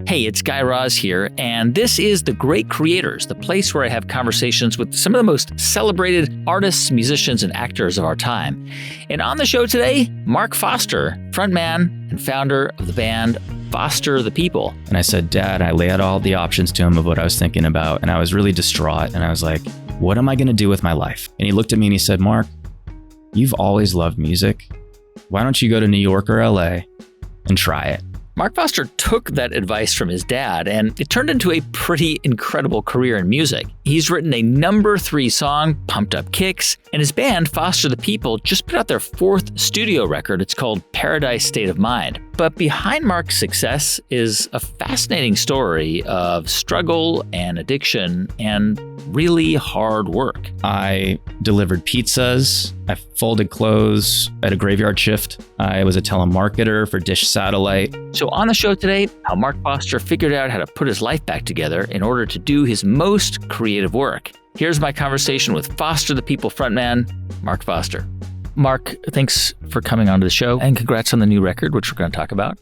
Hey, it's Guy Raz here, and this is The Great Creators, the place where I have conversations with some of the most celebrated artists, musicians, and actors of our time. And on the show today, Mark Foster, frontman and founder of the band Foster the People. And I said, Dad, I laid out all the options to him of what I was thinking about, and I was really distraught, and I was like, what am I going to do with my life? And he looked at me and he said, Mark, you've always loved music. Why don't you go to New York or LA and try it? Mark Foster took that advice from his dad, and it turned into a pretty incredible career in music. He's written a number 3 song, Pumped Up Kicks, and his band, Foster the People, just put out their 4th studio record. It's called Paradise State of Mind. But behind Mark's success is a fascinating story of struggle and addiction and really hard work. I delivered pizzas. I folded clothes at a graveyard shift. I was a telemarketer for Dish Satellite. So on the show today, how Mark Foster figured out how to put his life back together in order to do his most creative work. Here's my conversation with Foster the People frontman, Mark Foster. Mark, thanks for coming onto the show, and congrats on the new record, which we're going to talk about.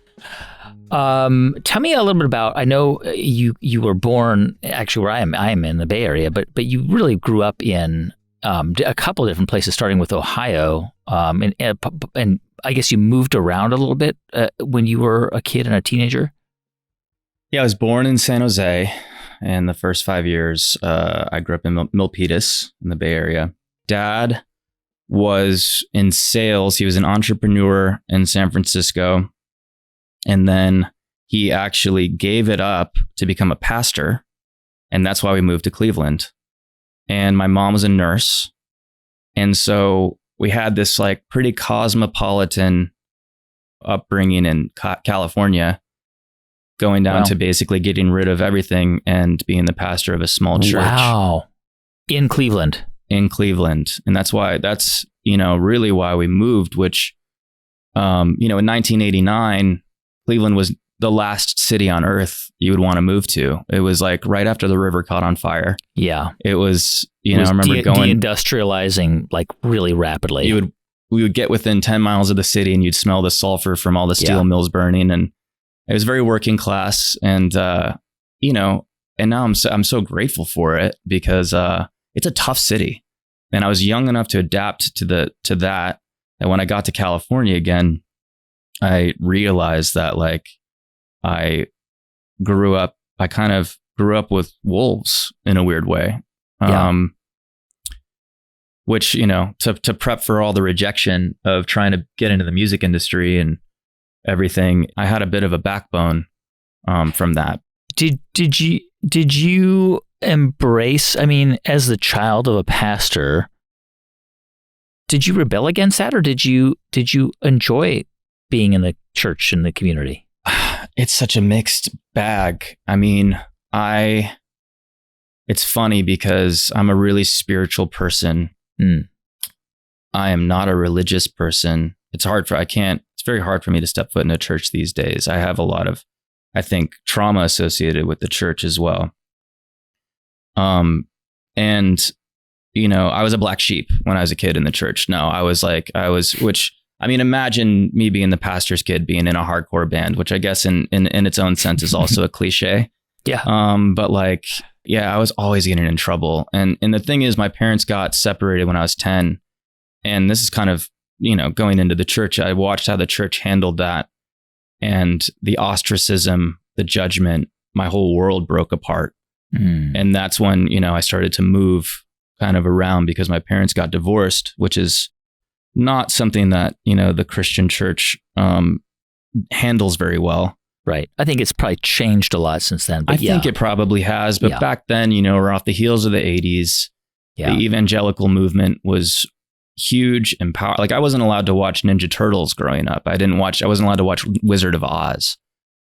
Tell me a little bit about, I know you were born, actually where I am in the Bay Area, but you really grew up in a couple of different places, starting with Ohio, and I guess you moved around a little bit when you were a kid and a teenager? Yeah, I was born in San Jose, and the first 5 years, I grew up in Milpitas in the Bay Area. Dad was in sales. He was an entrepreneur in San Francisco. And then he actually gave it up to become a pastor. And that's why we moved to Cleveland. And my mom was a nurse. And so we had this like pretty cosmopolitan upbringing in California, going down to basically getting rid of everything and being the pastor of a small church. Wow. In Cleveland. And that's really why we moved, which, in 1989, Cleveland was the last city on earth you would want to move to. It was like right after the river caught on fire. Yeah. It was, I remember going deindustrializing like really rapidly. We would get within 10 miles of the city and you'd smell the sulfur from all the steel mills burning. And it was very working class. And, and now I'm so grateful for it because, it's a tough city. And I was young enough to adapt to that. And when I got to California again, I realized that like I kind of grew up with wolves in a weird way. Which, to prep for all the rejection of trying to get into the music industry and everything, I had a bit of a backbone from that. Did you embrace, as the child of a pastor, did you rebel against that, or did you enjoy being in the church and the community? It's such a mixed bag. It's funny because I'm a really spiritual person. I am not a religious person. It's very hard for me to step foot in a church these days. I have a lot of, I think, trauma associated with the church as well. I was a black sheep when I was a kid in the church. No, imagine me being the pastor's kid, being in a hardcore band, which I guess in its own sense is also a cliche. Yeah. I was always getting in trouble. And the thing is, my parents got separated when I was 10. And this is kind of, going into the church, I watched how the church handled that, and the ostracism, the judgment, my whole world broke apart. And that's when, I started to move kind of around because my parents got divorced, which is not something that, the Christian church handles very well. Right. I think it's probably changed a lot since then. But I think it probably has. But back then, we're off the heels of the 80s. Yeah. The evangelical movement was huge and powerful. Like I wasn't allowed to watch Ninja Turtles growing up. I wasn't allowed to watch Wizard of Oz.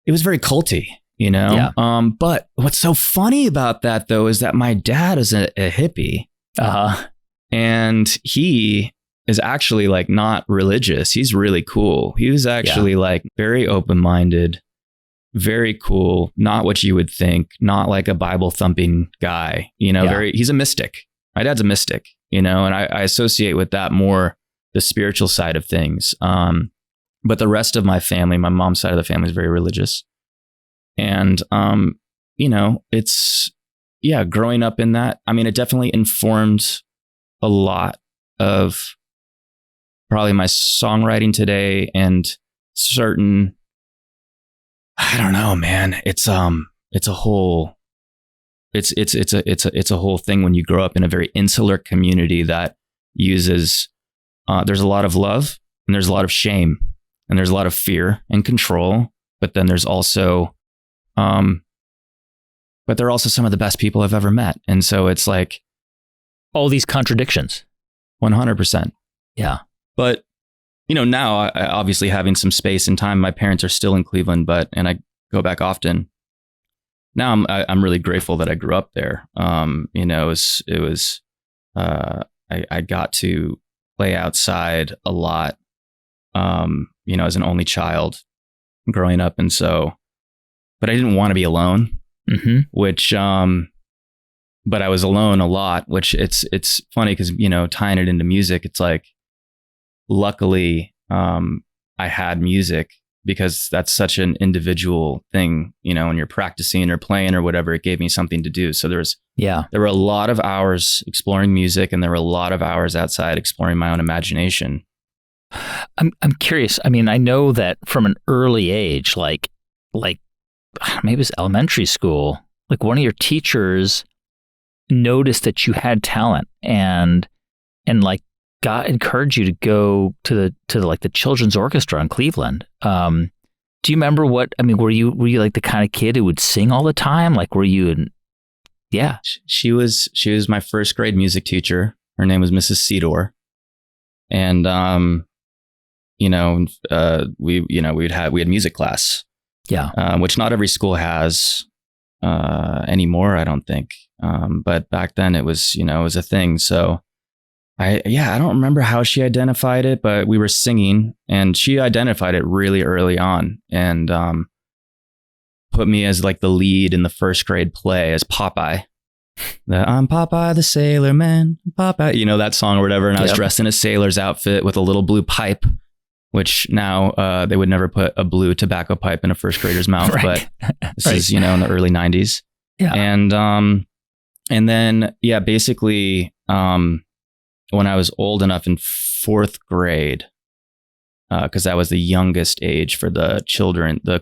It was very culty. Yeah. But what's so funny about that though is that my dad is a hippie. And he is actually like not religious. He's really cool. He was actually like very open-minded, very cool, not what you would think, not like a Bible thumping guy, he's a mystic. My dad's a mystic, and I associate with that more the spiritual side of things. But the rest of my family, my mom's side of the family is very religious. And, it's, growing up in that, I mean, it definitely informed a lot of probably my songwriting today and certain, I don't know, man. It's a whole thing when you grow up in a very insular community that uses, there's a lot of love and there's a lot of shame and there's a lot of fear and control, but then there's also, but they're also some of the best people I've ever met. And so it's like all these contradictions. 100%. Yeah. But, now I obviously having some space and time, my parents are still in Cleveland, and I go back often. Now I'm really grateful that I grew up there. It was I got to play outside a lot, as an only child growing up. And so, but I didn't want to be alone, which, but I was alone a lot, which it's funny because, tying it into music, it's like, luckily, I had music because that's such an individual thing, when you're practicing or playing or whatever, it gave me something to do. So there were a lot of hours exploring music, and there were a lot of hours outside exploring my own imagination. I'm curious. I mean, I know that from an early age, like maybe it was elementary school, like one of your teachers noticed that you had talent and like encouraged you to go to the children's orchestra in Cleveland. Do you remember were you like the kind of kid who would sing all the time? Like, were you yeah. She was my first grade music teacher. Her name was Mrs. Cedor. And, we had music class. Yeah. Which not every school has, anymore, I don't think. But back then it was a thing. So I don't remember how she identified it, but we were singing and she identified it really early on and put me as like the lead in the first grade play as Popeye. I'm Popeye the Sailor Man, Popeye, that song or whatever. And I was dressed in a sailor's outfit with a little blue pipe, which now they would never put a blue tobacco pipe in a first grader's mouth, right. But this is, in the early 90s. Yeah. And then, basically, when I was old enough in fourth grade, because that was the youngest age for the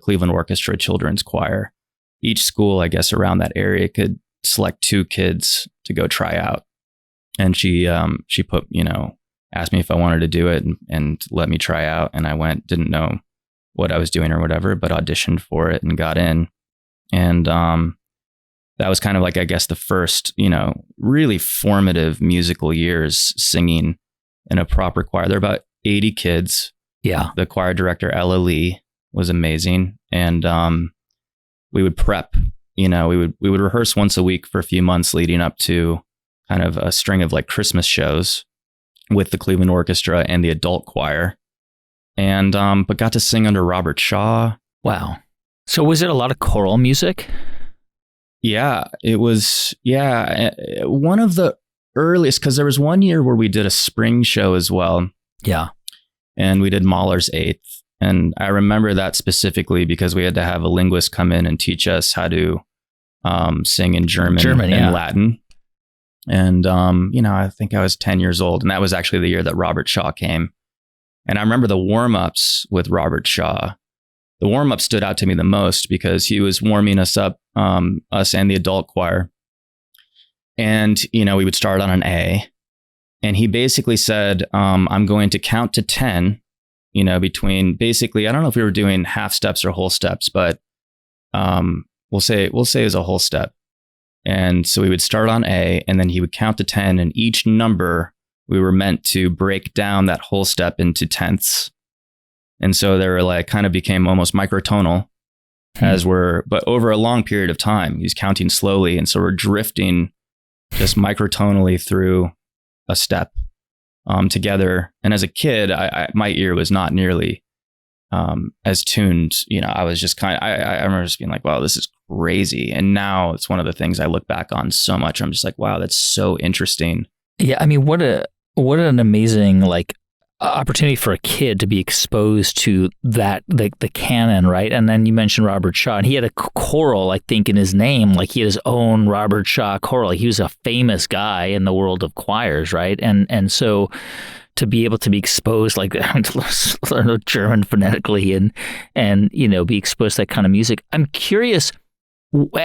Cleveland Orchestra Children's Choir. Each school, I guess, around that area could select 2 kids to go try out. And she put, asked me if I wanted to do it and let me try out. And I went, didn't know what I was doing or whatever, but auditioned for it and got in. And that was kind of like, I guess, the first, really formative musical years singing in a proper choir. There are about 80 kids. Yeah. The choir director, Ella Lee, was amazing. And we would prep, we would rehearse once a week for a few months leading up to kind of a string of like Christmas shows with the Cleveland Orchestra and the adult choir. And, but got to sing under Robert Shaw. Wow. So was it a lot of choral music? Yeah, it was. Yeah, one of the earliest, because there was one year where we did a spring show as well. Yeah. And we did Mahler's Eighth. And I remember that specifically because we had to have a linguist come in and teach us how to sing in German and Latin. And, I think I was 10 years old. And that was actually the year that Robert Shaw came. And I remember the warm-ups with Robert Shaw. The warm-up stood out to me the most because he was warming us up, us and the adult choir. And, we would start on an A. And he basically said, I'm going to count to 10, between basically, I don't know if we were doing half steps or whole steps, but we'll say it was a whole step. And so we would start on A, and then he would count to 10, and each number we were meant to break down that whole step into tenths. And so they were like, kind of became almost microtonal but over a long period of time, he's counting slowly. And so we're drifting just microtonally through a step together. And as a kid, my ear was not nearly as tuned. I was just I remember just being like, wow, this is crazy. And now it's one of the things I look back on so much. I'm just like, wow, that's so interesting. Yeah. I mean, what an amazing, opportunity for a kid to be exposed to that, the canon, right? And then you mentioned Robert Shaw, and he had a choral, I think, in his name. Like, he had his own Robert Shaw choral. Like, he was a famous guy in the world of choirs, right? And so to be able to be exposed, like, to learn German phonetically and be exposed to that kind of music. I'm curious,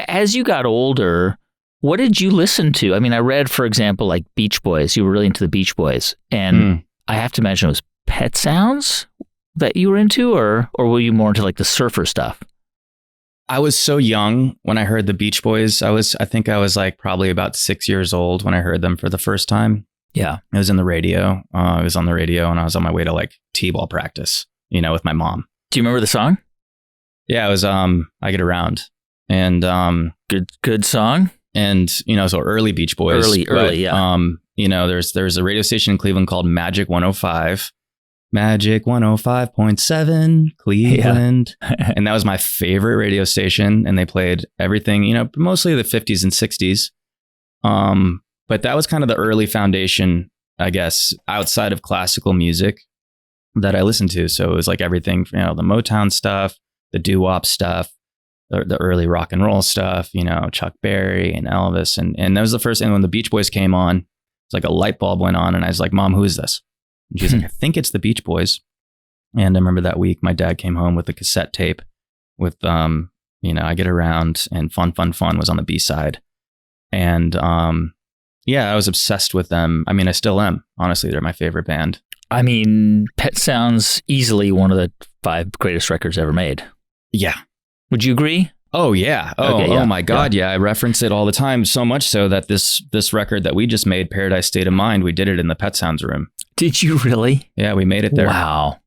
as you got older, what did you listen to? I mean, I read, for example, like Beach Boys. You were really into the Beach Boys, and I have to imagine it was Pet Sounds that you were into, or were you more into like the surfer stuff? I was so young when I heard the Beach Boys. I think I was like probably about 6 years old when I heard them for the first time. Yeah. It was in the radio. I was on the radio and I was on my way to like T-ball practice, with my mom. Do you remember the song? Yeah, it was I Get Around. And good song. And so early Beach Boys. Early, yeah. There's a radio station in Cleveland called Magic 105. Magic 105.7 Cleveland. Yeah. And that was my favorite radio station. And they played everything, mostly the 50s and 60s. But that was kind of the early foundation, I guess, outside of classical music that I listened to. So it was like everything, the Motown stuff, the doo-wop stuff, the early rock and roll stuff, Chuck Berry and Elvis. And that was the first thing when the Beach Boys came on. It's like a light bulb went on and I was like, Mom, who is this? And she's like, I think it's the Beach Boys. And I remember that week my dad came home with a cassette tape with, I Get Around, and Fun, Fun, Fun was on the B-side. And I was obsessed with them. I mean, I still am. Honestly, they're my favorite band. I mean, Pet Sounds easily one of the 5 greatest records ever made. Yeah. Would you agree? Oh, yeah. Oh my God. Yeah. I reference it all the time. So much so that this record that we just made, Paradise State of Mind, we did it in the Pet Sounds room. Did you really? Yeah, we made it there. Wow.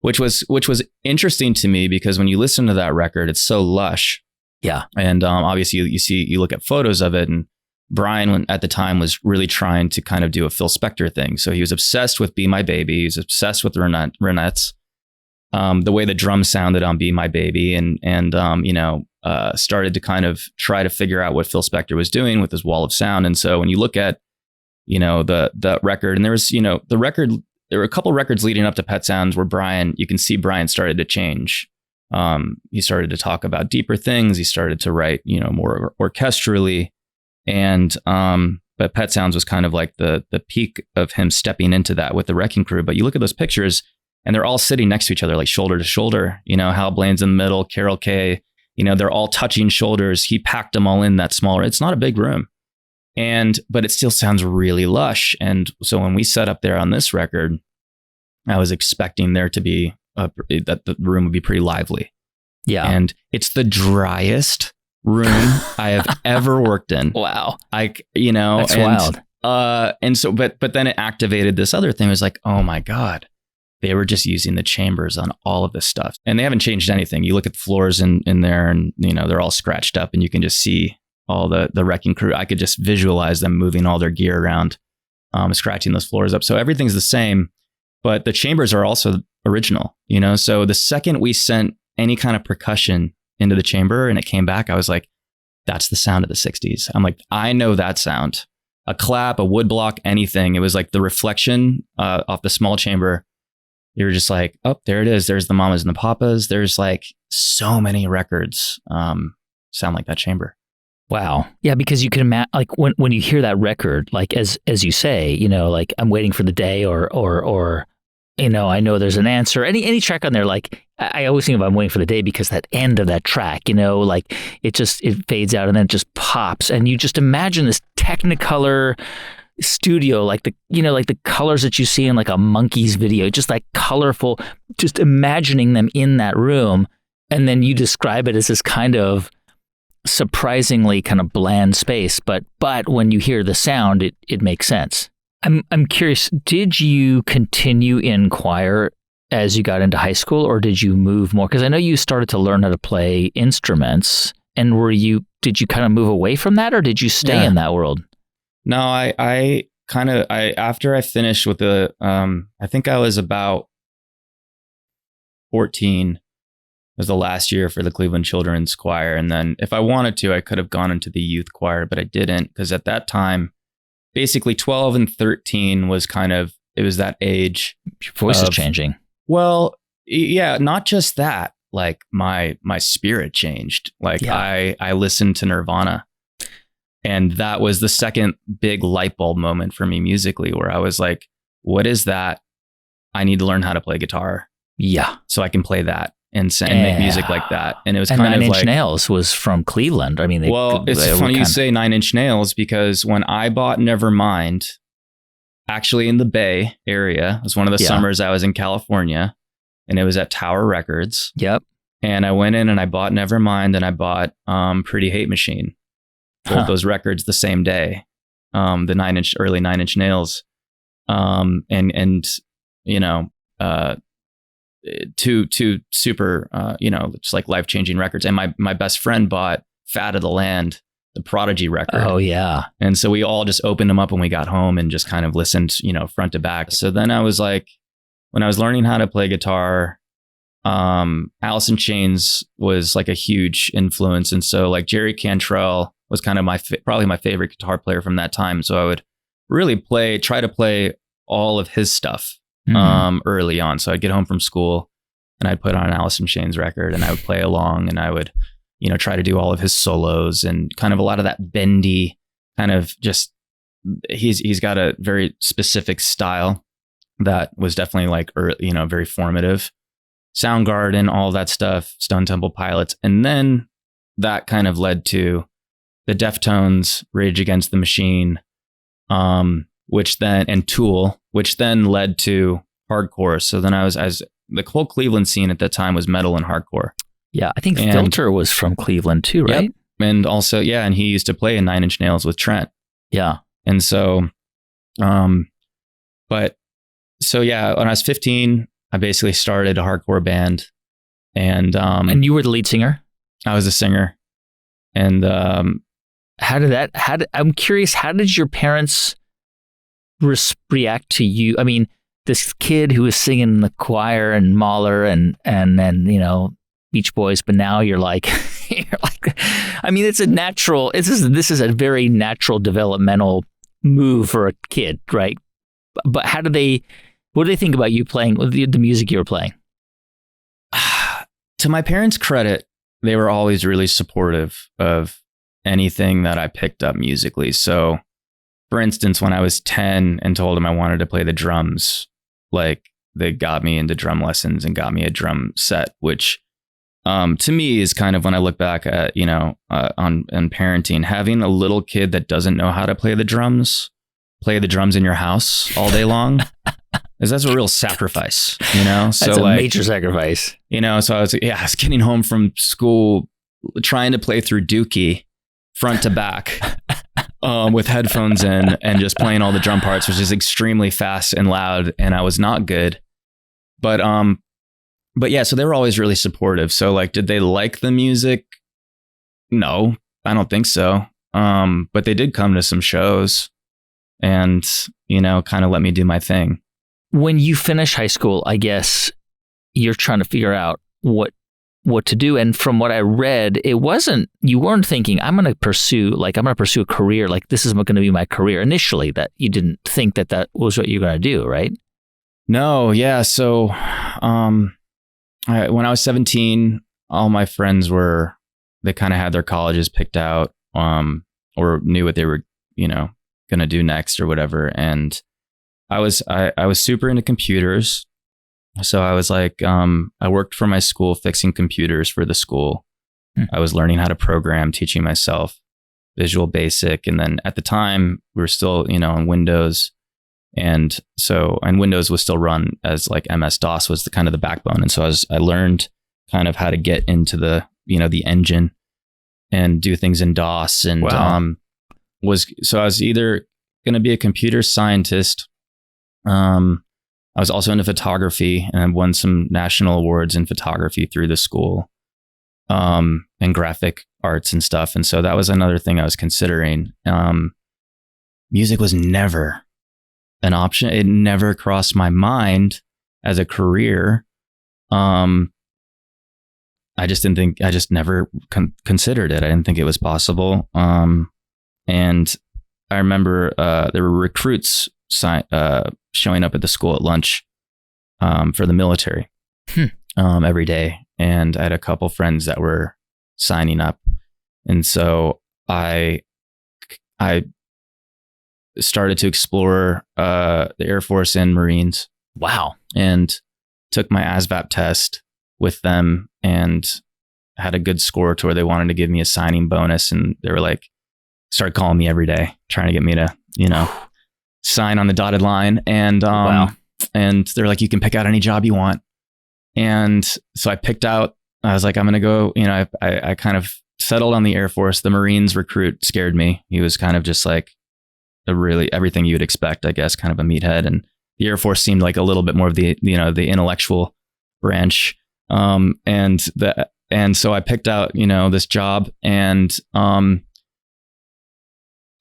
Which was interesting to me because when you listen to that record, it's so lush. Yeah. And obviously you look at photos of it, and Brian at the time was really trying to kind of do a Phil Spector thing. So he was obsessed with Be My Baby. He was obsessed with Ronettes. The way the drums sounded on Be My Baby, and started to kind of try to figure out what Phil Spector was doing with his wall of sound. And so when you look at, the record, and there was, there were a couple records leading up to Pet Sounds where you can see Brian started to change. He started to talk about deeper things. He started to write, more orchestrally. And but Pet Sounds was kind of like the peak of him stepping into that with the Wrecking Crew. But you look at those pictures, and they're all sitting next to each other, like shoulder to shoulder. Hal Blaine's in the middle, Carol Kay. They're all touching shoulders. He packed them all in that small. It's not a big room, but it still sounds really lush. And so when we set up there on this record, I was expecting there to be that the room would be pretty lively. Yeah, and it's the driest room I have ever worked in. Wow. That's wild. And so, but then it activated this other thing. It was like, oh my God, they were just using the chambers on all of this stuff, and they haven't changed anything. You look at the floors in there, and they're all scratched up, and you can just see all the Wrecking Crew. I could just visualize them moving all their gear around, scratching those floors up. So everything's the same, but the chambers are also original, So the second we sent any kind of percussion into the chamber and it came back, I was like, that's the sound of the 60s. I'm like, I know that sound. A clap, a wood block, anything. It was like the reflection off the small chamber. You were just like, oh, there it is. There's the Mamas and the Papas. There's like so many records sound like that chamber. Wow. Yeah, because you can imagine, like when you hear that record, like as you say, like I'm waiting for the day or I know there's an answer. Any track on there, like I always think of I'm waiting for the day because that end of that track, like it fades out and then it just pops, and you just imagine this Technicolor studio, like the colors that you see in like a Monkees video, just like colorful, just imagining them in that room, and then you describe it as this kind of surprisingly kind of bland space, but when you hear the sound, it makes sense. I'm curious, did you continue in choir as you got into high school, or did you move more? Because I know you started to learn how to play instruments, and did you kind of move away from that, or did you stay in that world? No, I after I finished with I think I was about 14 was the last year for the Cleveland Children's Choir. And then if I wanted to, I could have gone into the youth choir, but I didn't, because at that time, basically 12 and 13 was kind of that age. Your voice is changing. Well, yeah, not just that. Like my spirit changed. Like I listened to Nirvana, and that was the second big light bulb moment for me musically, where I was like, what is that? I need to learn how to play guitar. Yeah. So I can play that and make music like that. And it was and kind of like... Nine Inch Nails was from Cleveland. I mean, it's funny you say Nine Inch Nails, because when I bought Nevermind, actually in the Bay Area, it was one of the summers I was in California, and it was at Tower Records. Yep. And I went in and I bought Nevermind, and I bought Pretty Hate Machine. Both those records the same day. The early Nine Inch Nails. And you know, two super, just like life-changing records. And my best friend bought Fat of the Land, the Prodigy record. Oh yeah. And so we all just opened them up when we got home and just kind of listened, front to back. So then I was like, when I was learning how to play guitar, Alice in Chains was like a huge influence. And so like Jerry Cantrell was kind of probably my favorite guitar player from that time. So I would really try to play all of his stuff early on. So I'd get home from school and I'd put on an Alice in Chains record and I would play along, and I would, try to do all of his solos and kind of a lot of that bendy kind of just, he's got a very specific style that was definitely like, very formative. Soundgarden, all that stuff, Stone Temple Pilots. And then that kind of led to the Deftones, Rage Against the Machine, and Tool, which then led to hardcore. So then the whole Cleveland scene at that time was metal and hardcore. Yeah, I think Filter was from Cleveland too, right? Yep. And also, and he used to play in Nine Inch Nails with Trent. Yeah. And so, when I was 15, I basically started a hardcore band, and you were the lead singer? I was a singer. And I'm curious, how did your parents react to you? I mean, this kid who was singing in the choir and Mahler and then, Beach Boys, but now you're like, I mean, this is a very natural developmental move for a kid, right? But what do they think about you playing the music you were playing? To my parents' credit, they were always really supportive of anything that I picked up musically. So, for instance, when I was 10 and told them I wanted to play the drums, like they got me into drum lessons and got me a drum set, which to me is kind of, when I look back at, on parenting, having a little kid that doesn't know how to play the drums in your house all day long. That's a real sacrifice, So that's a major sacrifice. So I was getting home from school trying to play through Dookie front to back with headphones in and just playing all the drum parts, which is extremely fast and loud, and I was not good. But yeah, so they were always really supportive. So like, did they like the music? No, I don't think so. But they did come to some shows and, kind of let me do my thing. When you finish high school, I guess you're trying to figure out what to do. And from what I read, you weren't thinking, I'm going to pursue a career, like this is going to be my career initially, that you didn't think that was what you're going to do, right? No. Yeah. So, when I was 17, all my friends they kind of had their colleges picked out, or knew what they were, going to do next or whatever. And I was super into computers. So I was like, I worked for my school fixing computers for the school. I was learning how to program, teaching myself Visual Basic. And then at the time we were still, on Windows. And Windows was still run as like MS-DOS was the kind of the backbone. And so I learned kind of how to get into the, the engine and do things in DOS. And wow. I was either going to be a computer scientist. I was also into photography, and I won some national awards in photography through the school, and graphic arts and stuff. And so that was another thing I was considering. Music was never an option. It never crossed my mind as a career. I just never considered it. I didn't think it was possible. And I remember there were recruits showing up at the school at lunch for the military every day. And I had a couple friends that were signing up. And so I started to explore the Air Force and Marines. Wow. And took my ASVAB test with them and had a good score to where they wanted to give me a signing bonus. And they were like, started calling me every day, trying to get me to, sign on the dotted line. And, and they're like, you can pick out any job you want. And so I picked out, I was like, I'm going to go, I kind of settled on the Air Force. The Marines recruit scared me. He was kind of just like everything you'd expect, I guess, kind of a meathead. And the Air Force seemed like a little bit more of the, the intellectual branch. And so I picked out, this job, and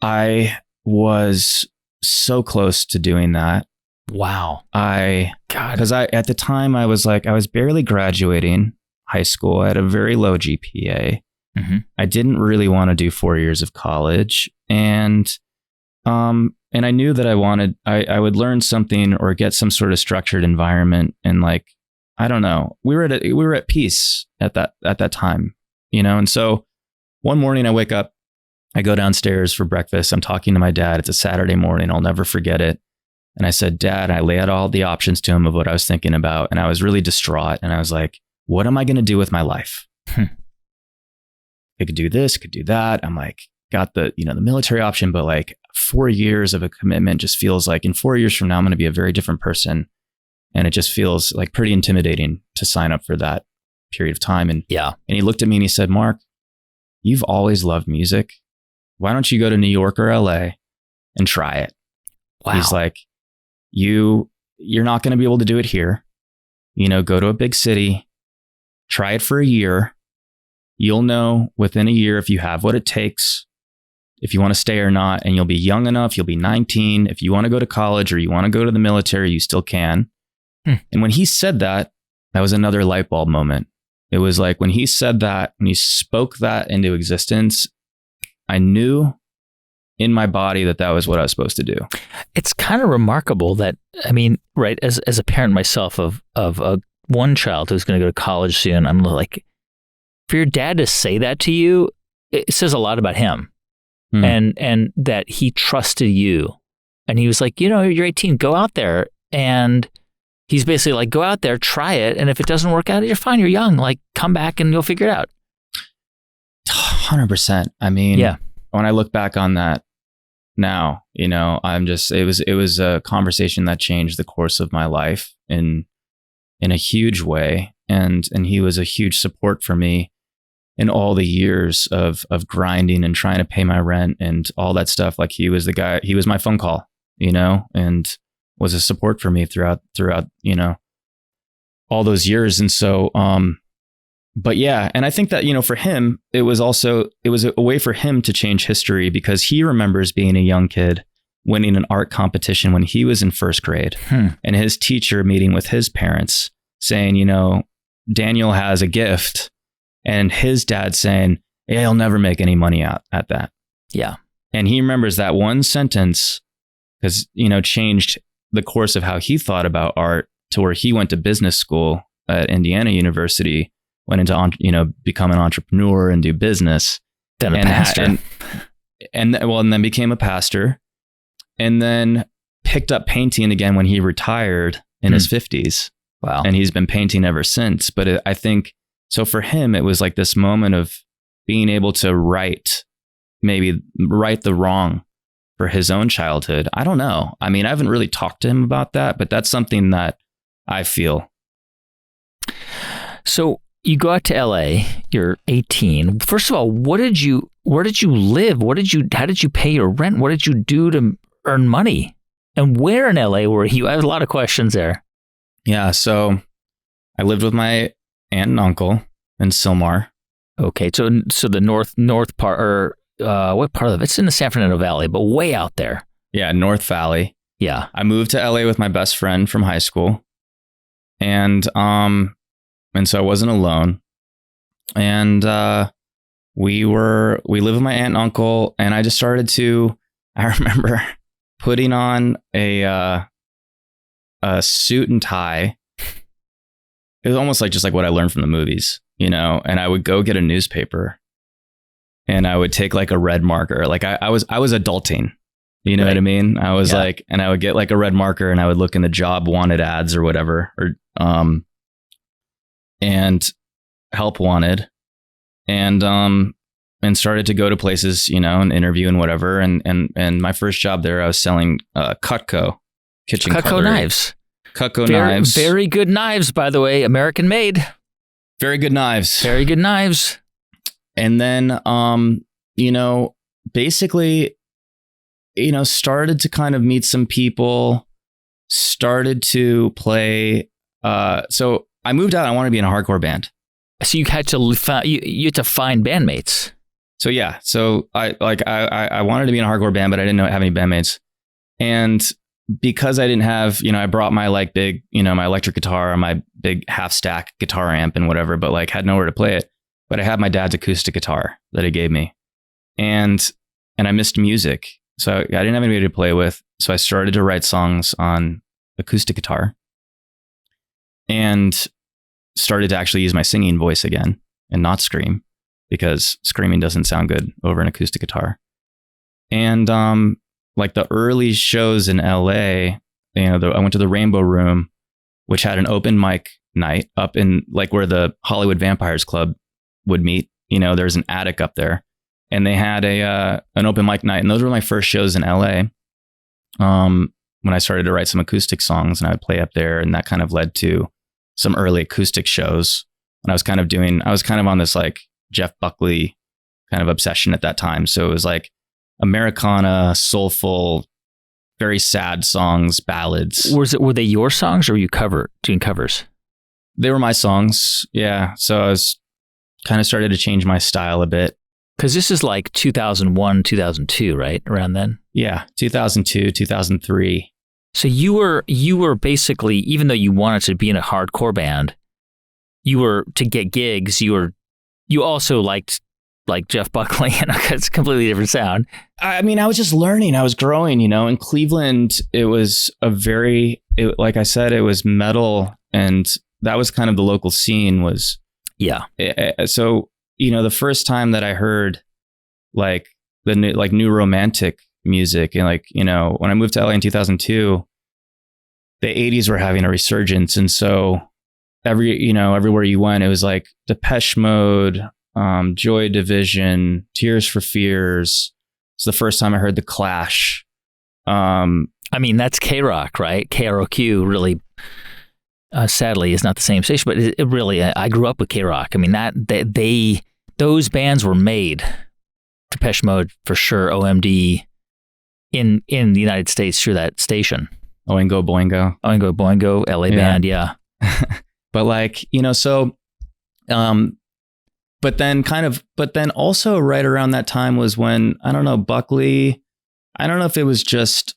I was so close to doing that. Wow. Because at the time I was barely graduating high school. I had a very low GPA. Mm-hmm. I didn't really want to do 4 years of college. And I knew that I would learn something or get some sort of structured environment. And like, I don't know, we were at peace at that time, And so one morning I wake up, I go downstairs for breakfast. I'm talking to my dad. It's a Saturday morning. I'll never forget it. And I said, Dad, I lay out all the options to him of what I was thinking about. And I was really distraught. And I was like, what am I going to do with my life? I could do this, could do that. I'm like, got the military option, but like 4 years of a commitment just feels like in 4 years from now, I'm going to be a very different person. And it just feels like pretty intimidating to sign up for that period of time. And he looked at me and he said, Mark, you've always loved music. Why don't you go to New York or LA and try it? Wow. He's like, you're not going to be able to do it here. Go to a big city, try it for a year. You'll know within a year if you have what it takes, if you want to stay or not, and you'll be young enough. You'll be 19. If you want to go to college or you want to go to the military, you still can. And when he said that, that was another light bulb moment. It was like when he said that, when he spoke that into existence, I knew in my body that was what I was supposed to do. It's kind of remarkable that, right, as a parent myself of one child who's going to go to college soon, I'm like, for your dad to say that to you, it says a lot about him. And that he trusted you. And he was like, you're 18, go out there. And he's basically like, go out there, try it. And if it doesn't work out, you're fine. You're young. Like, come back and you'll figure it out. 100%. When I look back on that now, I'm just, it was a conversation that changed the course of my life in a huge way. And he was a huge support for me in all the years of grinding and trying to pay my rent and all that stuff. Like he was my phone call, and was a support for me throughout, all those years. And so, but yeah, and I think that, for him, it was a way for him to change history, because he remembers being a young kid winning an art competition when he was in first grade, and his teacher meeting with his parents saying, Daniel has a gift, and his dad saying, hey, he'll never make any money out at that. Yeah. And he remembers that one sentence because, changed the course of how he thought about art, to where he went to business school at Indiana University, went into, become an entrepreneur and do business. Then a pastor. And then became a pastor, and then picked up painting again when he retired in his 50s. Wow. And he's been painting ever since. But I think, so for him, it was like this moment of being able to right the wrong for his own childhood. I don't know. I haven't really talked to him about that, but that's something that I feel. So you go out to LA, you're 18. First of all, where did you live? How did you pay your rent? What did you do to earn money? And where in LA were you? I have a lot of questions there. Yeah. So I lived with my aunt and uncle in Sylmar. Okay. So the north part, or what part of it? It's in the San Fernando Valley, but way out there. Yeah. North Valley. Yeah. I moved to LA with my best friend from high school. And so I wasn't alone. And we lived with my aunt and uncle, and I just started to, I remember putting on a suit and tie. It was almost like just like what I learned from the movies, you know, and I would go get a newspaper and I would take like a red marker. Like I was adulting, you know what I mean? I was like, and I would get like a red marker and I would look in the job wanted ads or whatever, or, and help wanted, and started to go to places, you know, and interview and whatever. And my first job there, I was selling Cutco kitchen cutlery. Knives. Cutco knives. Very good knives, by the way. American made. Very good knives. Very good knives. And then, you know, basically, you know, started to kind of meet some people, started to play. So I moved out. I wanted to be in a hardcore band. So you had to you had to find bandmates. So yeah. So I wanted to be in a hardcore band, but I didn't have any bandmates. And because I didn't have, you know, I brought my like big, you know, my electric guitar, my big half stack guitar amp and whatever, but like had nowhere to play it. But I had my dad's acoustic guitar that he gave me. And I missed music. So I didn't have anybody to play with. So I started to write songs on acoustic guitar and started to actually use my singing voice again and not scream, because screaming doesn't sound good over an acoustic guitar. And like the early shows in LA, you know, I went to the Rainbow Room, which had an open mic night up in like where the Hollywood Vampires Club would meet. You know, there's an attic up there, and they had an open mic night, and those were my first shows in LA. When I started to write some acoustic songs, and I would play up there, and that kind of led to some early acoustic shows. And I was kind of on this like Jeff Buckley kind of obsession at that time. So it was like Americana, soulful, very sad songs, ballads. Were they your songs, or were you doing covers? They were my songs. Yeah. So I was kind of started to change my style a bit. Because this is like 2001, 2002, right? Around then? Yeah. 2002, 2003. So you were basically, even though you wanted to be in a hardcore band, you were, to get gigs, you also liked like Jeff Buckley, and it's a completely different sound. I mean, I was just learning. I was growing, you know. In Cleveland, it was like I said, it was metal, and that was kind of the local scene was. Yeah. So, you know, the first time that I heard like the new romantic music, and like, you know, when I moved to LA in 2002, the 80s were having a resurgence. And so everywhere you went, it was like Depeche Mode, Joy Division, Tears for Fears. It's the first time I heard The Clash. I mean, that's K-Rock, right? KROQ really, sadly, is not the same station, but it really, I grew up with K-Rock. I mean, those bands were made, Depeche Mode for sure, OMD, in the United States through that station. Oingo Boingo. Oingo Boingo, LA band, yeah. But like, you know, so, but then also right around that time was when, I don't know, Buckley, I don't know if it was just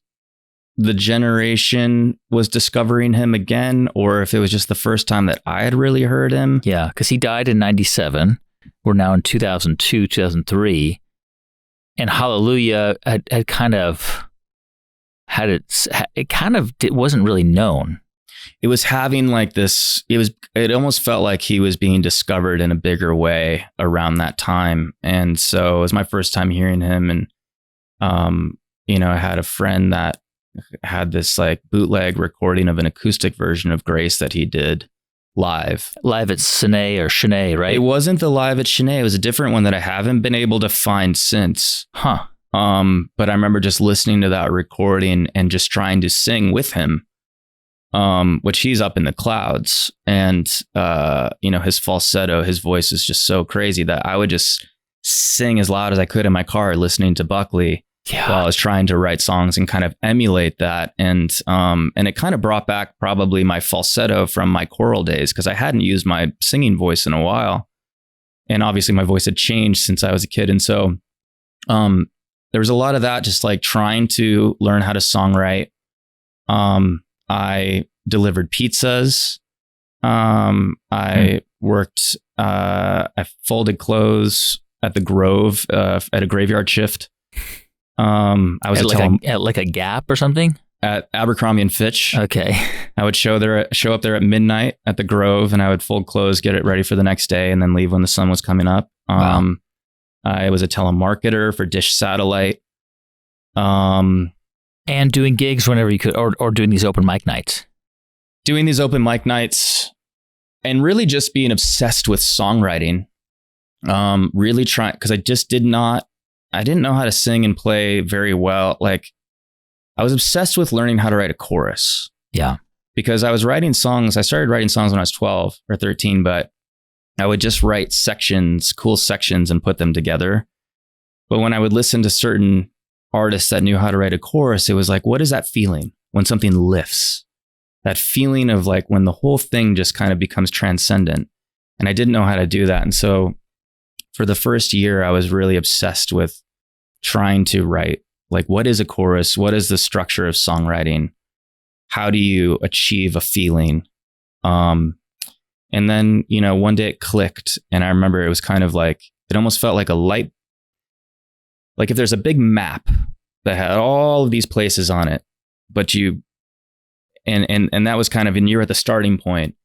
the generation was discovering him again, or if it was just the first time that I had really heard him. Yeah, because he died in 97. We're now in 2002, 2003. And Hallelujah had kind of had it wasn't really known. It was having like this, it almost felt like he was being discovered in a bigger way around that time. And so it was my first time hearing him. And, you know, I had a friend that had this like bootleg recording of an acoustic version of Grace that he did live at Shanae, right? It wasn't the live at Shanae. It was a different one that I haven't been able to find since. Huh. But I remember just listening to that recording and just trying to sing with him, which he's up in the clouds, and, you know, his falsetto, his voice is just so crazy that I would just sing as loud as I could in my car listening to Buckley. Yeah. While I was trying to write songs and kind of emulate that. And it kind of brought back probably my falsetto from my choral days, because I hadn't used my singing voice in a while. And obviously my voice had changed since I was a kid. And so there was a lot of that, just like trying to learn how to songwrite. I delivered pizzas. I worked, I folded clothes at the Grove at a graveyard shift. I was at like a Gap or something? At Abercrombie and Fitch. Okay. I would show up there at midnight at the Grove, and I would fold clothes, get it ready for the next day, and then leave when the sun was coming up. Wow. I was a telemarketer for Dish Satellite. And doing gigs whenever you could, or doing these open mic nights. Doing these open mic nights, and really just being obsessed with songwriting. Really trying, because I didn't know how to sing and play very well. Like, I was obsessed with learning how to write a chorus. Yeah. Because I was writing songs. I started writing songs when I was 12 or 13, but I would just write cool sections and put them together. But when I would listen to certain artists that knew how to write a chorus, it was like, what is that feeling when something lifts? That feeling of like when the whole thing just kind of becomes transcendent. And I didn't know how to do that. And so for the first year, I was really obsessed with trying to write, like, what is a chorus? What is the structure of songwriting? How do you achieve a feeling? And then, one day it clicked. And I remember it was kind of like, it almost felt like a light. Like if there's a big map that had all of these places on it, but and that was kind of, and you're at the starting point,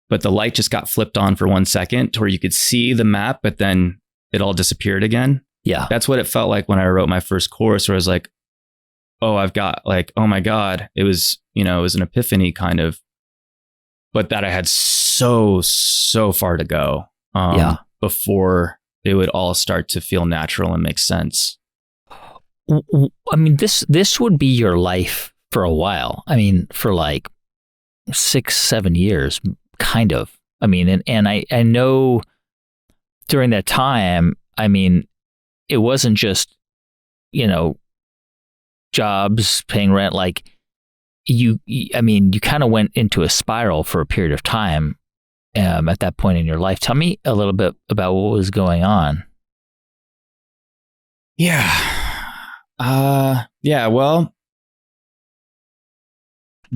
but the light just got flipped on for 1 second to where you could see the map, but then it all disappeared again. Yeah. That's what it felt like when I wrote my first chorus, where I was like, oh, I've got like, oh my God, it was an epiphany kind of, but that I had so far to go before it would all start to feel natural and make sense. I mean, this would be your life for a while. I mean, for like 6-7 years, kind of. I mean, and I know during that time, I mean, it wasn't just, jobs, paying rent. Like you kind of went into a spiral for a period of time at that point in your life. Tell me a little bit about what was going on. Yeah. Well,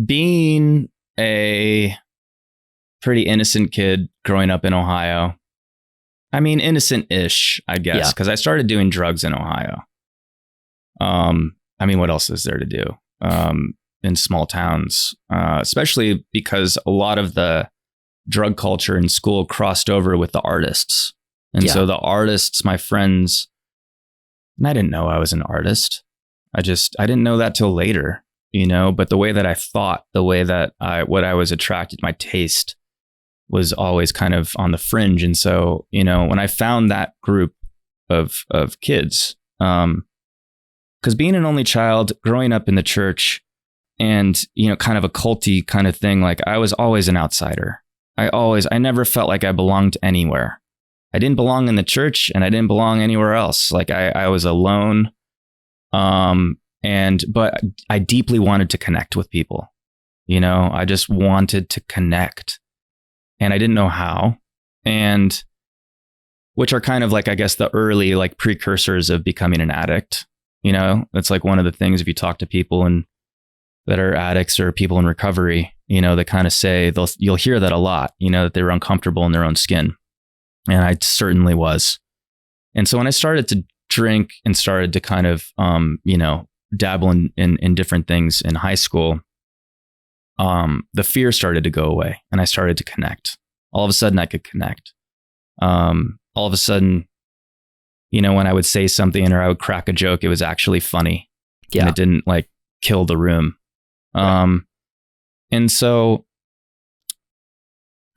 being a pretty innocent kid growing up in Ohio, I mean, innocent-ish, I guess, because I started doing drugs in Ohio. I mean, what else is there to do in small towns, especially because a lot of the drug culture in school crossed over with the artists. And so the artists, my friends, and I didn't know I was an artist. I didn't know that till later, but the way that I thought, the way that what I was attracted, my taste was always kind of on the fringe. And so, when I found that group of kids, because being an only child, growing up in the church and, kind of a culty kind of thing, like I was always an outsider. I never felt like I belonged anywhere. I didn't belong in the church and I didn't belong anywhere else. Like I was alone. But I deeply wanted to connect with people. I just wanted to connect and I didn't know how. And which are kind of like, I guess, the early like precursors of becoming an addict. That's like one of the things if you talk to people that are addicts or people in recovery, they kind of say you'll hear that a lot, that they were uncomfortable in their own skin. And I certainly was. And so when I started to drink and started to kind of, dabble in different things in high school, the fear started to go away and I started to connect. All of a sudden I could connect. All of a sudden, when I would say something or I would crack a joke, it was actually funny. Yeah. And it didn't like kill the room. Right. And so,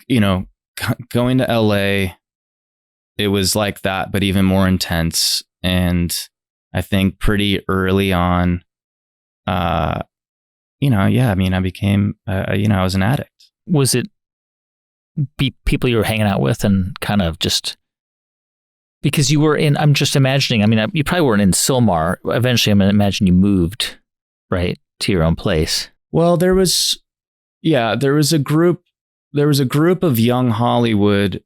going to LA, it was like that, but even more intense. And I think pretty early on, I became, I was an addict. Was it people you were hanging out with and kind of just, because you were in, I'm just imagining, I mean, you probably weren't in Sylmar. Eventually, I'm going to imagine you moved, right, to your own place. Well, there was a group of young Hollywood,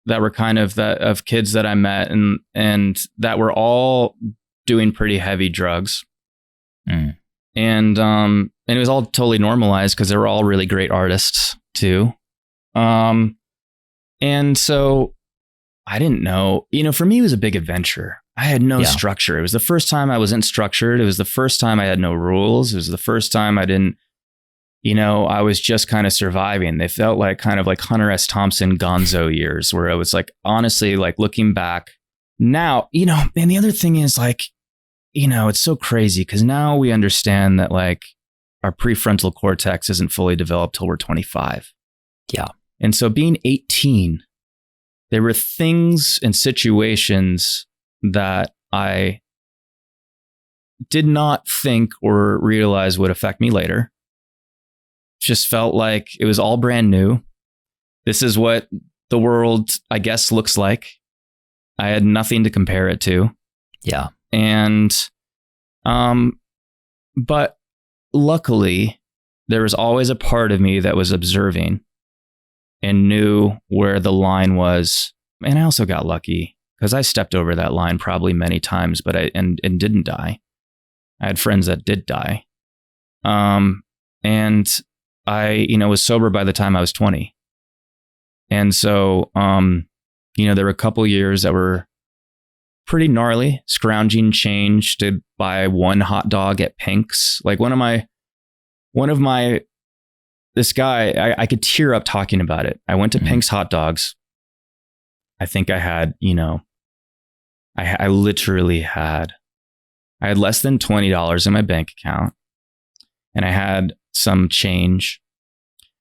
that were kind of of kids that I met and that were all doing pretty heavy drugs. Mm. And it was all totally normalized because they were all really great artists too. And so I didn't know, for me, it was a big adventure. I had no structure. It was the first time I wasn't structured. It was the first time I had no rules. It was the first time I didn't, I was just kind of surviving. They felt like kind of like Hunter S. Thompson Gonzo years, where I was like, honestly, like looking back now, and the other thing is like, it's so crazy because now we understand that like our prefrontal cortex isn't fully developed till we're 25. Yeah. And so being 18, there were things and situations that I did not think or realize would affect me later. Just felt like it was all brand new. This is what the world, I guess, looks like. I had nothing to compare it to. Yeah. And, but luckily, there was always a part of me that was observing and knew where the line was. And I also got lucky because I stepped over that line probably many times, but and didn't die. I had friends that did die. And I, was sober by the time I was 20. And so, there were a couple years that were pretty gnarly, scrounging change to buy one hot dog at Pink's. Like this guy, I could tear up talking about it. I went to Pink's Hot Dogs. I think I had, I literally I had less than $20 in my bank account, and I had some change.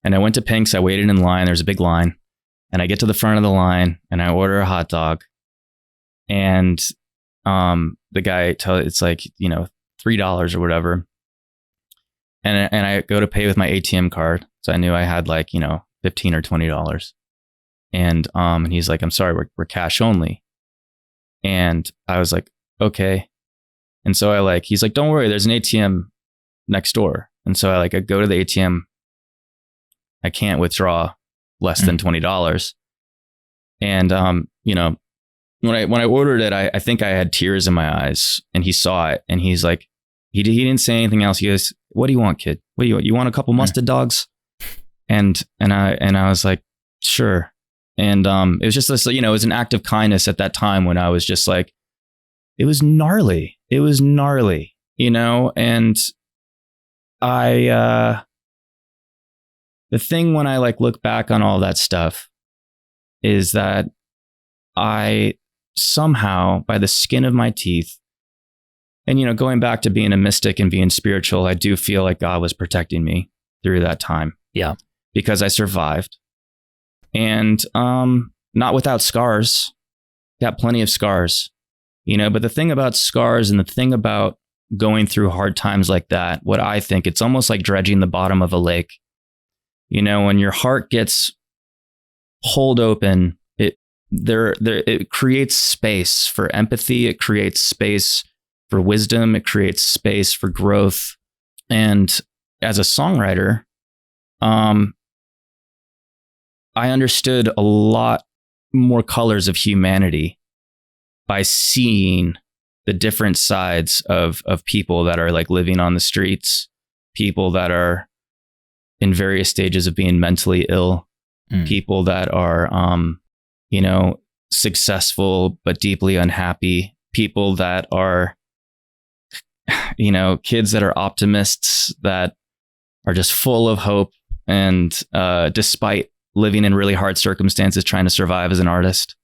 And I went to Pink's. I waited in line. There's a big line. And I get to the front of the line and I order a hot dog. And the guy it's like, $3 or whatever. And I go to pay with my ATM card. So I knew I had like, $15 or $20. And he's like, I'm sorry, we're cash only. And I was like, okay. And so he's like, don't worry, there's an ATM next door. And so I go to the ATM. I can't withdraw less than $20. And, when I ordered it, I think I had tears in my eyes, and he saw it, and he's like, he didn't say anything else. He goes, what do you want, kid? What do you want? You want a couple mustard dogs? And I was like, sure. And, it was just this, it was an act of kindness at that time when I was just like, it was gnarly. And the thing when I look back on all that stuff is that I somehow, by the skin of my teeth, and, going back to being a mystic and being spiritual, I do feel like God was protecting me through that time. Yeah. Because I survived. And not without scars. Got plenty of scars, but the thing about scars and the thing about going through hard times like that, what I think, it's almost like dredging the bottom of a lake. When your heart gets pulled open, it creates space for empathy. It creates space for wisdom. It creates space for growth. And as a songwriter, I understood a lot more colors of humanity by seeing the different sides of people that are living on the streets, people that are in various stages of being mentally ill, people that are, successful but deeply unhappy, people that are, kids that are optimists, that are just full of hope, and despite living in really hard circumstances, trying to survive as an artist.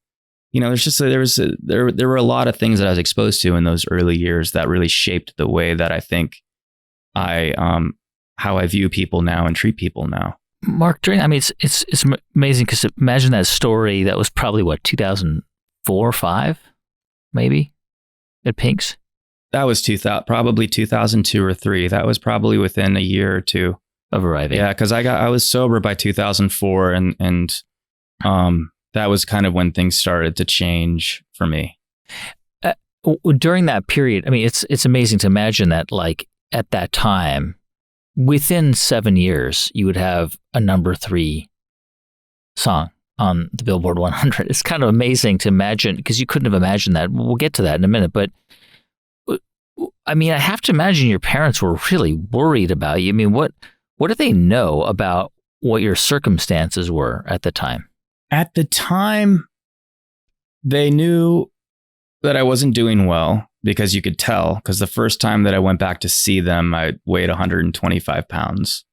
There were a lot of things that I was exposed to in those early years that really shaped the way that I think how I view people now and treat people now. Mark, it's amazing because imagine that story. That was probably 2004 or 5, maybe, at Pink's. That was probably 2002 or 3. That was probably within a year or two of arriving. Yeah, because I was sober by 2004, and that was kind of when things started to change for me. During that period, it's amazing to imagine that at that time, within 7 years, you would have a number 3 song on the Billboard 100. It's kind of amazing to imagine because you couldn't have imagined that. We'll get to that in a minute, but I have to imagine your parents were really worried about you. What did they know about what your circumstances were at the time? At the time, they knew that I wasn't doing well because you could tell, because the first time that I went back to see them, I weighed 125 pounds.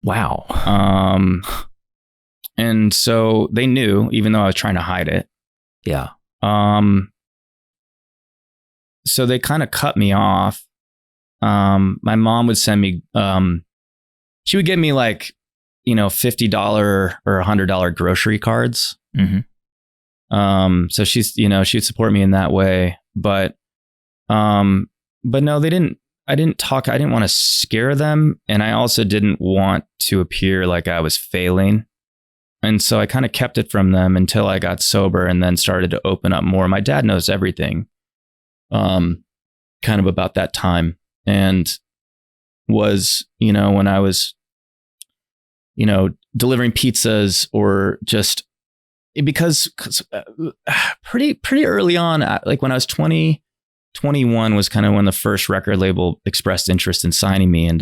Wow. And so they knew, even though I was trying to hide it. Yeah. So they kind of cut me off. My mom would send me, she would give me like, $50 or $100 grocery cards. Mm-hmm. So she'd support me in that way, but no, they didn't. I didn't want to scare them. And I also didn't want to appear like I was failing. And so I kind of kept it from them until I got sober and then started to open up more. My dad knows everything, kind of about that time, and was, when I was, delivering pizzas or just because pretty early on, like when I was 21 was kind of when the first record label expressed interest in signing me, and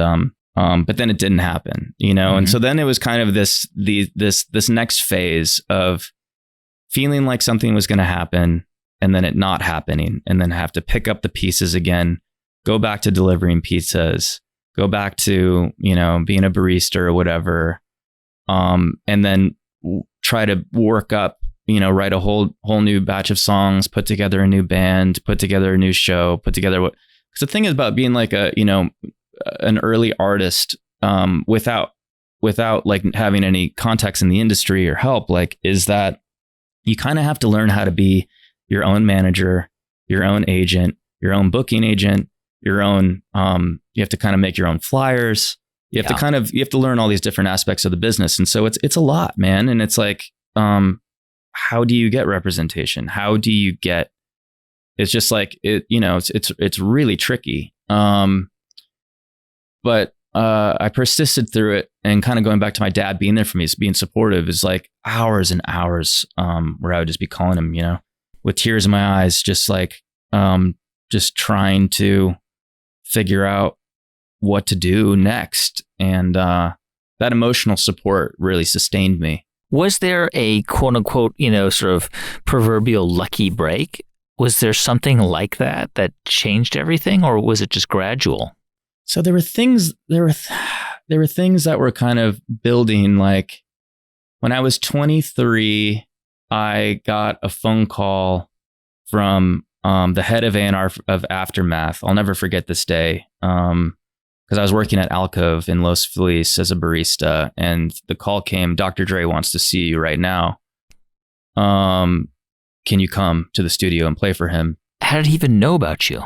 but then it didn't happen, Mm-hmm. And so then it was kind of this next phase of feeling like something was going to happen and then it not happening, and then have to pick up the pieces again, go back to delivering pizzas, go back to being a barista or whatever, and then try to work up, write a whole new batch of songs, put together a new band, put together a new show, put together what. Because the thing is about being like an early artist, without like having any context in the industry or help, like, is that you kind of have to learn how to be your own manager, your own agent, your own booking agent, your own. You have to kind of make your own flyers. You have you have to learn all these different aspects of the business, and so it's a lot, man. And it's like, how do you get representation? How do you get? It's just like it. It's really tricky. But I persisted through it, and kind of going back to my dad being there for me, being supportive, is like hours and hours, where I would just be calling him, with tears in my eyes, just like, just trying to figure out what to do next. And that emotional support really sustained me. Was there a quote unquote, sort of proverbial lucky break? Was there something like that changed everything, or was it just gradual? So there were things that were kind of building. Like when I was 23, I got a phone call from the head of A&R of Aftermath. I'll never forget this day, because I was working at Alcove in Los Feliz as a barista, and the call came, Dr. Dre wants to see you right now. Can you come to the studio and play for him? How did he even know about you?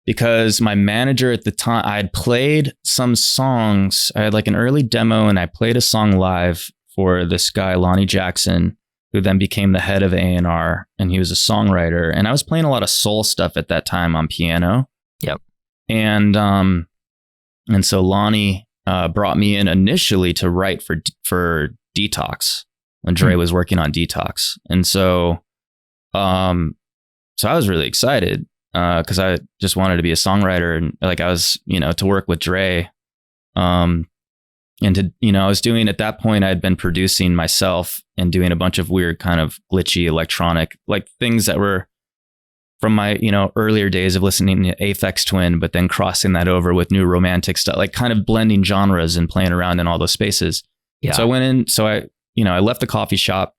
Because my manager at the time, I had played some songs. I had like an early demo, and I played a song live for this guy, Lonnie Jackson, who then became the head of A&R, and he was a songwriter. And I was playing a lot of soul stuff at that time on piano. Yep. And so Lonnie brought me in initially to write for Detox when Dre was working on Detox. And so I was really excited, because I just wanted to be a songwriter, and like I was, to work with Dre. And to, I was doing, at that point, I had been producing myself and doing a bunch of weird kind of glitchy electronic, like things that were from my, earlier days of listening to Aphex Twin, but then crossing that over with new romantic stuff, like kind of blending genres and playing around in all those spaces. Yeah. So I went in, I left the coffee shop.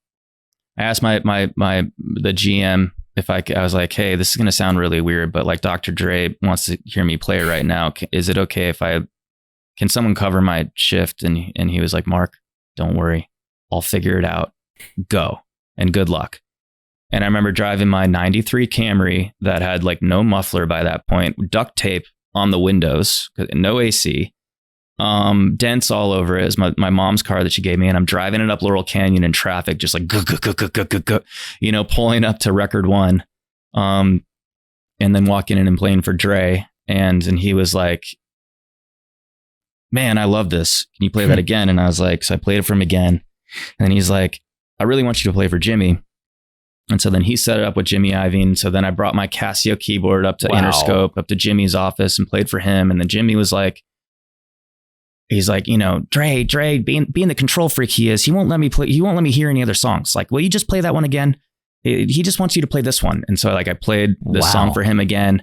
I asked the GM if I was like, hey, this is going to sound really weird, but like Dr. Dre wants to hear me play right now. Is it okay if can someone cover my shift? And he was like, Mark, don't worry. I'll figure it out. Go, and good luck. And I remember driving my 93 Camry that had like no muffler by that point, duct tape on the windows, no AC, dents all over it. Is my mom's car that she gave me, and I'm driving it up Laurel Canyon in traffic, just like pulling up to record one, and then walking in and playing for Dre, and he was like, man, I love this. Can you play that again? And I was like, so I played it for him again, and he's like, I really want you to play for Jimmy. And so then he set it up with Jimmy Iovine. So then I brought my Casio keyboard up to Interscope, up to Jimmy's office, and played for him. And then Jimmy was like, he's like, Dre, being the control freak he is, he won't let me play. He won't let me hear any other songs. Like, will you just play that one again? he just wants you to play this one. And so like I played this song for him again.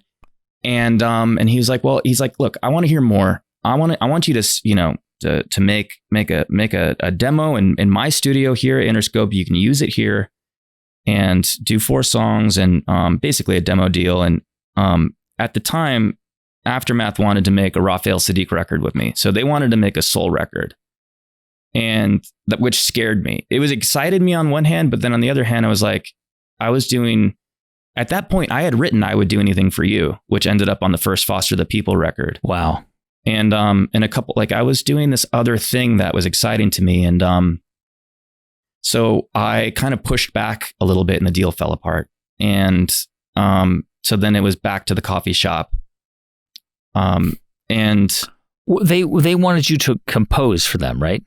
And he was like, well, he's like, look, I want to hear more. I want you to, you know, to make a demo in my studio here at Interscope. You can use it here and do 4 songs and basically a demo deal. And at the time, Aftermath wanted to make a Raphael Sadiq record with me. So they wanted to make a soul record. And which scared me. It was excited me on one hand, but then on the other hand, I was like, at that point, I had written I Would Do Anything for You, which ended up on the first Foster the People record. Wow. And a couple, like I was doing this other thing that was exciting to me. And so I kind of pushed back a little bit and the deal fell apart. And so then it was back to the coffee shop. And they wanted you to compose for them, right?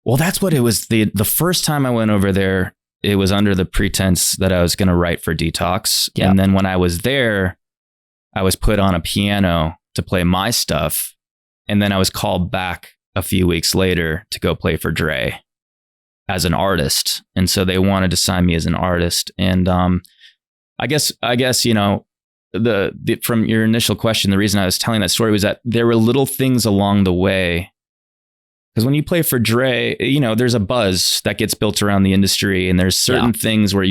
Well, that's what it was. The first time I went over there, it was under the pretense that I was going to write for Detox. Yeah. And then when I was there, I was put on a piano to play my stuff. And then I was called back a few weeks later to go play for Dre as an artist. And so they wanted to sign me as an artist. And I guess, you know, the from your initial question, the reason I was telling that story was that there were little things along the way. Because when you play for Dre, you know, there's a buzz that gets built around the industry, and there's certain things where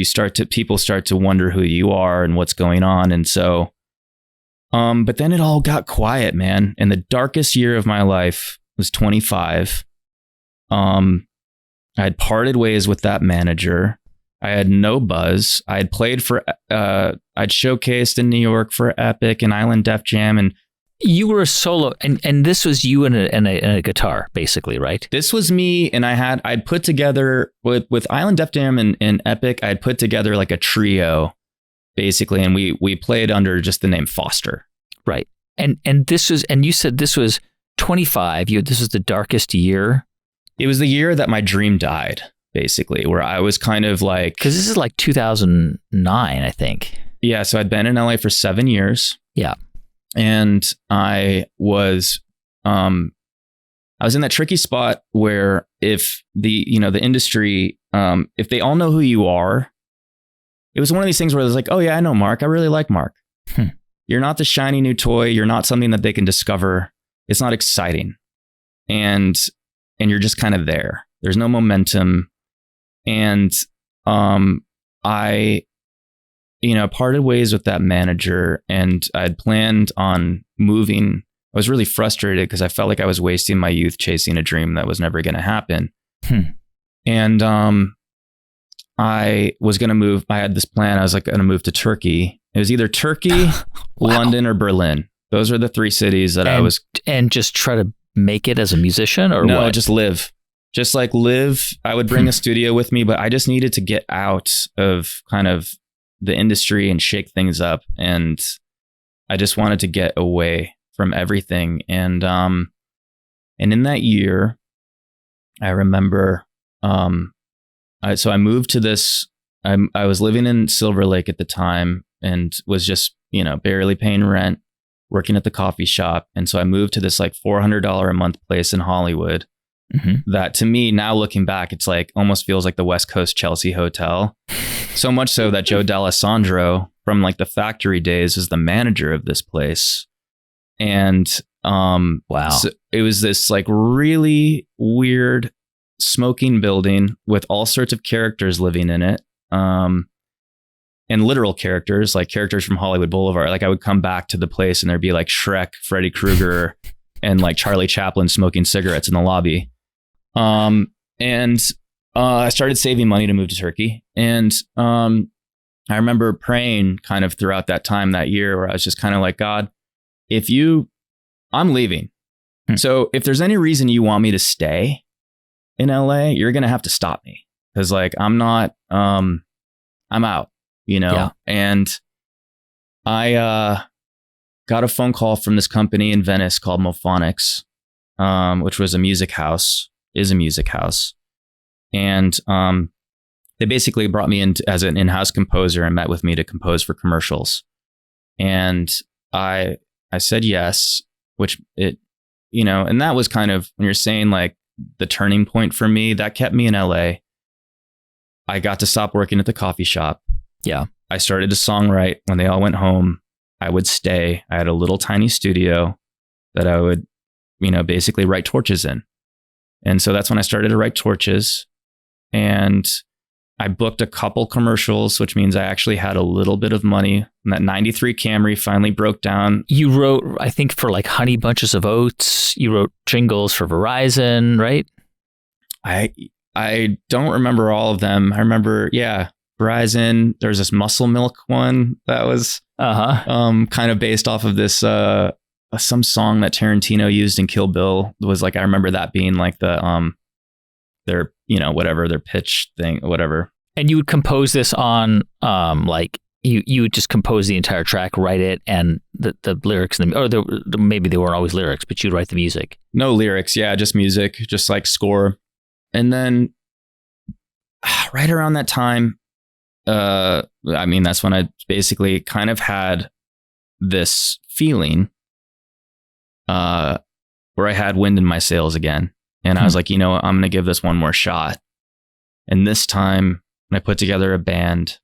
people start to wonder who you are and what's going on. And so, but then it all got quiet, man. And the darkest year of my life was 25. I had parted ways with that manager. I had no buzz. I had played for, I'd showcased in New York for Epic and Island Def Jam, and you were a solo, and this was you and a guitar, basically, right? This was me, and I'd put together with Island Def Jam and Epic. I'd put together like a trio, basically, and we played under just the name Foster, right? And this was, and you said this was 25. This was the darkest year. It was the year that my dream died, basically, where I was kind of like, because this is like 2009, I think. Yeah, so I'd been in LA for 7 years. Yeah. And I was in that tricky spot where if the industry, if they all know who you are, it was one of these things where it was like, oh yeah, I know Mark. I really like Mark. You're not the shiny new toy. You're not something that they can discover. It's not exciting. And you're just kind of there. There's no momentum. And I parted ways with that manager, and I'd planned on moving. I was really frustrated because I felt like I was wasting my youth chasing a dream that was never going to happen. And I was going to move. I had this plan. I was like going to move to Turkey. It was either Turkey, London, or Berlin. Those are the 3 cities that I was. And just try to make it as a musician, or no, what? Just live. Just like live. I would bring a studio with me, but I just needed to get out of kind of the industry and shake things up. And I just wanted to get away from everything. And in that year, I remember, so I moved to this, I was living in Silver Lake at the time and was just, barely paying rent, working at the coffee shop. And so I moved to this like $400 a month place in Hollywood. That to me, now looking back, it's like almost feels like the West Coast Chelsea Hotel. So much so that Joe D'Alessandro from like the Factory days is the manager of this place. And wow. So it was this like really weird smoking building with all sorts of characters living in it. And literal characters, like characters from Hollywood Boulevard. Like I would come back to the place and there'd be like Shrek, Freddy Krueger, and like Charlie Chaplin smoking cigarettes in the lobby. I started saving money to move to Turkey. And I remember praying kind of throughout that time that year where I was just kind of like, God, I'm leaving. So if there's any reason you want me to stay in LA, you're going to have to stop me. Cause like, I'm out, Yeah. And I, got a phone call from this company in Venice called Mophonics, which was is a music house. And they basically brought me in as an in-house composer and met with me to compose for commercials. And I said yes, which and that was kind of, when you're saying like the turning point for me, that kept me in LA. I got to stop working at the coffee shop. Yeah. I started to songwrite. When they all went home, I would stay. I had a little tiny studio that I would, basically write torches in. And so that's when I started to write torches. And I booked a couple commercials, which means I actually had a little bit of money. And that 93 Camry finally broke down. You wrote, I think, for like Honey Bunches of Oats. You wrote jingles for Verizon, right? I don't remember all of them. I remember, Verizon. There's this Muscle Milk one that was kind of based off of this some song that Tarantino used in Kill Bill. It was like, I remember that being like the their their pitch thing, whatever. And you would compose this on like you would just compose the entire track, write it, and the lyrics, maybe they weren't always lyrics, but you'd write the music. No lyrics, just music, just like score. And then right around that time, that's when I basically kind of had this feeling where I had wind in my sails again. And I was like, I'm going to give this one more shot. And this time when I put together a band,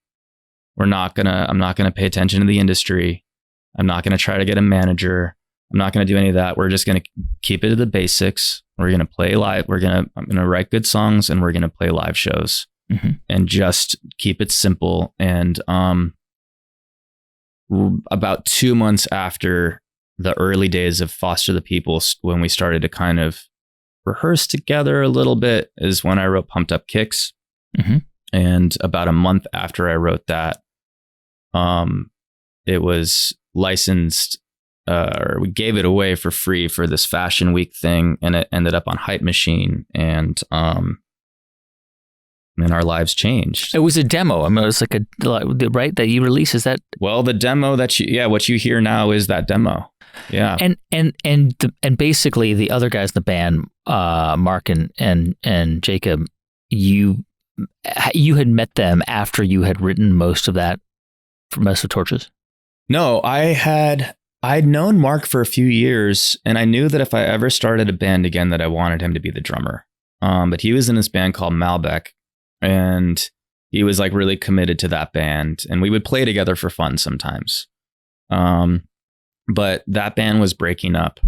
I'm not going to pay attention to the industry. I'm not going to try to get a manager. I'm not going to do any of that. We're just going to keep it to the basics. We're going to play live. I'm going to write good songs, and we're going to play live shows and just keep it simple. And about 2 months after the early days of Foster the People, when we started to kind of rehearse together a little bit, is when I wrote Pumped Up Kicks. And about a month after I wrote that, it was licensed, or we gave it away for free for this Fashion Week thing, and it ended up on Hype Machine, and our lives changed. It was a demo. I mean, it was like right that you released. Is that? Well, the demo that what you hear now is that demo. Yeah. And basically the other guys in the band, Mark and Jacob, you had met them after you had written most of Torches? No, I'd known Mark for a few years, and I knew that if I ever started a band again, that I wanted him to be the drummer. But he was in this band called Malbec, and he was like really committed to that band, and we would play together for fun sometimes. But that band was breaking up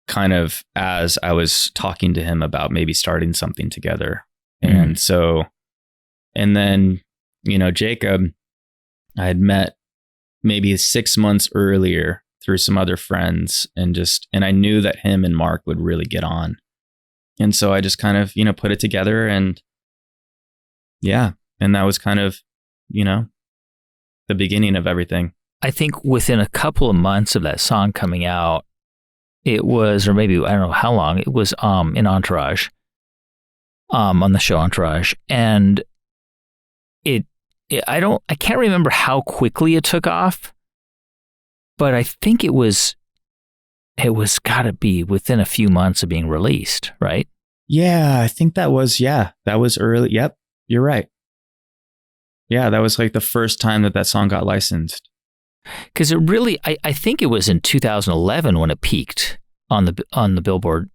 kind of as I was talking to him about maybe starting something together. And so, and then, Jacob, I had met maybe 6 months earlier through some other friends, and I knew that him and Mark would really get on. And so I just kind of, put it together, and and that was kind of, the beginning of everything. I think within a couple of months of that song coming out, it was, or maybe, I don't know how long, it was in Entourage, on the show Entourage. And I can't remember how quickly it took off, but I think it was gotta be within a few months of being released, right? Yeah, I think that was early. Yep, you're right. Yeah, that was like the first time that song got licensed. Because it really, I think it was in 2011 when it peaked on the Billboard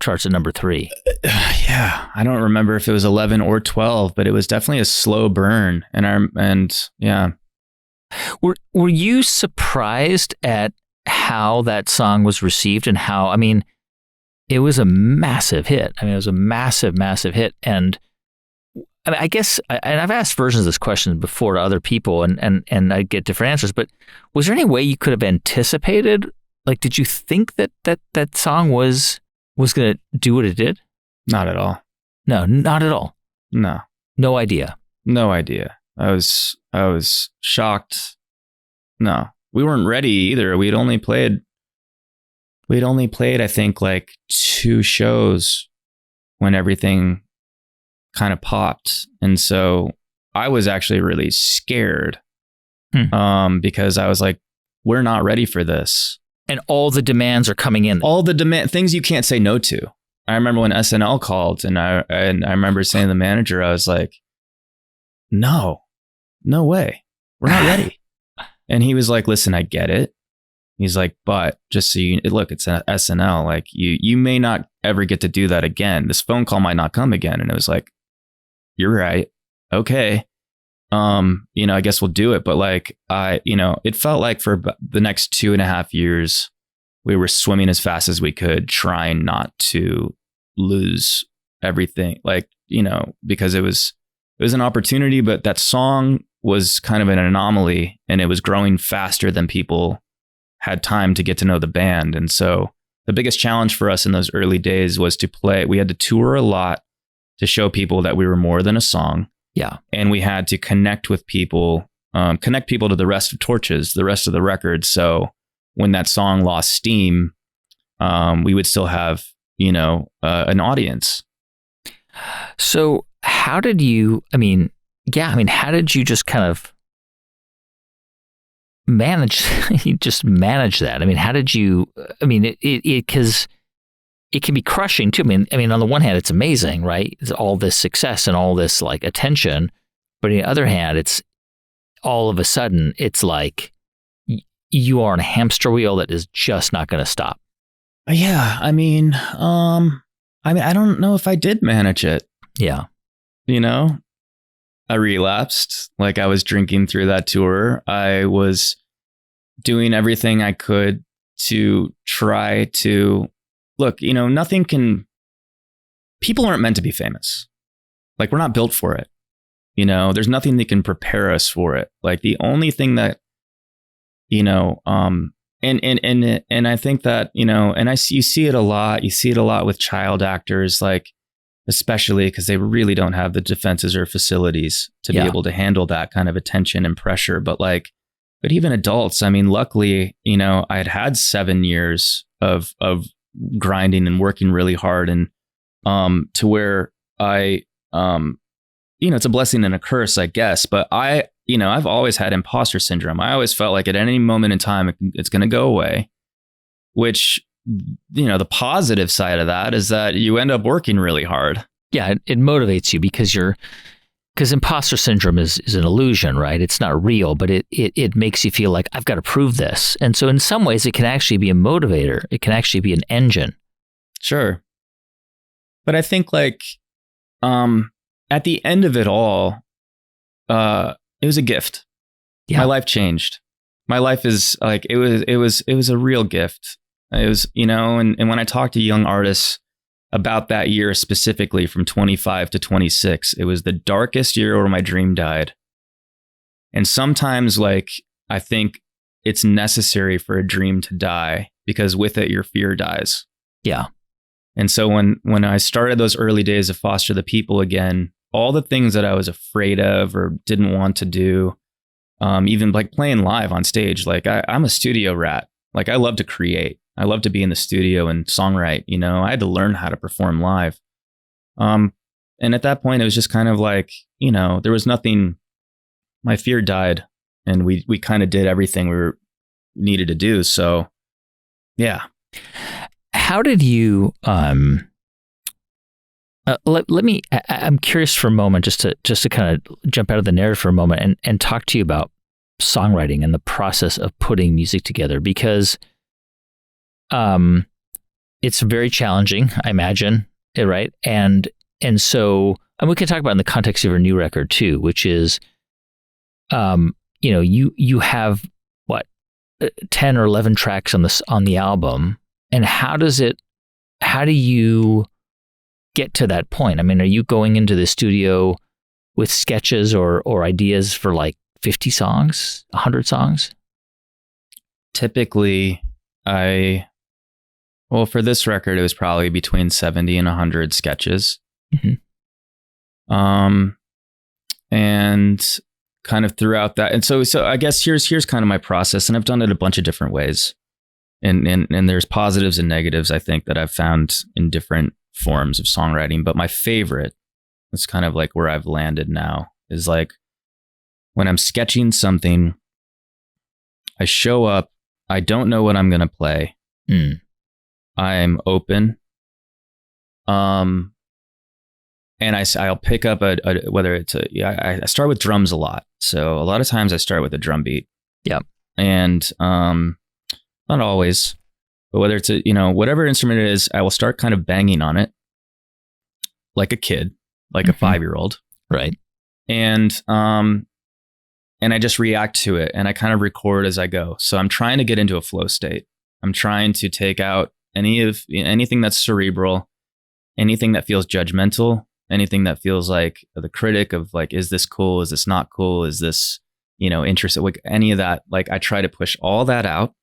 charts at number 3. Yeah, I don't remember if it was 11 or 12, but it was definitely a slow burn. And yeah. Were you surprised at how that song was received and how? I mean, it was a massive hit. I mean, it was a massive, massive hit, and I guess, and I've asked versions of this question before to other people, and I get different answers, but was there any way you could have anticipated? Like, did you think that song was going to do what it did? Not at all. No, not at all. No. No idea. No idea. I was shocked. No, we weren't ready either. We'd only played, I think, like 2 shows when everything kind of popped. And so I was actually really scared because I was like, we're not ready for this. And all the demands are coming in. All the things you can't say no to. I remember when SNL called, and I remember saying to the manager, I was like, no way. We're not ready. And he was like, listen, I get it. He's like, but just so you look, it's an SNL. Like you may not ever get to do that again. This phone call might not come again. And it was like, you're right. Okay. I guess we'll do it. But like, it felt like for the next 2.5 years, we were swimming as fast as we could, trying not to lose everything. Like, because it was an opportunity, but that song was kind of an anomaly, and it was growing faster than people had time to get to know the band. And so the biggest challenge for us in those early days was to play. We had to tour a lot to show people that we were more than a song. Yeah. And we had to connect with people, connect people to the rest of Torches, the rest of the record. So when that song lost steam, we would still have, an audience. So how did you, how did you just kind of manage that? How did you, because it can be crushing too. On the one hand, it's amazing, right? It's all this success and all this like attention, but on the other hand, it's all of a sudden, it's like you are on a hamster wheel that is just not going to stop. Yeah. I don't know if I did manage it. Yeah. I relapsed. Like, I was drinking through that tour. I was doing everything I could to try to look, people aren't meant to be famous. Like, we're not built for it. There's nothing that can prepare us for it. Like, the only thing that, and I think that, you see it a lot. You see it a lot with child actors, like, especially because they really don't have the defenses or facilities to be able to handle that kind of attention and pressure. But even adults, luckily, I had 7 years of grinding and working really hard, and to where I, it's a blessing and a curse, I guess. But I've always had imposter syndrome. I always felt like at any moment in time, it's going to go away, which, the positive side of that is that you end up working really hard. Yeah, it motivates you because imposter syndrome is an illusion, right? It's not real, but it makes you feel like I've got to prove this. And so in some ways, it can actually be a motivator. It can actually be an engine. Sure. But I think at the end of it all, it was a gift. Yeah. My life changed. My life is like, it was a real gift. It was, and when I talk to young artists about that year specifically from 25 to 26, it was the darkest year where my dream died. And sometimes, I think it's necessary for a dream to die, because with it, your fear dies. Yeah. And so when I started those early days of Foster the People again, all the things that I was afraid of or didn't want to do, even like playing live on stage, I'm a studio rat. I love to create. I love to be in the studio and songwrite. I had to learn how to perform live. And at that point, it was just kind of there was nothing. My fear died, and we kind of did everything we needed to do. So, yeah. How did you? Let me. I'm curious for a moment, just to kind of jump out of the narrative for a moment and talk to you about songwriting and the process of putting music together, because it's very challenging, I imagine, right? And so, and we can talk about it in the context of your new record too, which is, you have what, 10 or 11 tracks on the album, and how do you get to that point? Are you going into the studio with sketches or ideas for 50 songs, 100 songs? Typically, for this record, it was probably between 70 and 100 sketches. Mm-hmm. And kind of throughout that. And so I guess here's kind of my process, and I've done it a bunch of different ways. And there's positives and negatives, I think, that I've found in different forms of songwriting. But my favorite, it's kind of where I've landed now, is when I'm sketching something, I show up, I don't know what I'm going to play. I'm open. And I'll pick up whether it's I start with drums a lot. So a lot of times I start with a drum beat. Yeah. And, not always, but whether it's whatever instrument it is, I will start kind of banging on it like a kid, like a 5-year-old. Right. And, and I just react to it, and I kind of record as I go. So I'm trying to get into a flow state. I'm trying to take out anything that's cerebral, anything that feels judgmental, anything that feels like the critic of like, is this cool? Is this not cool? Is this, interesting? Like any of that, like I try to push all that out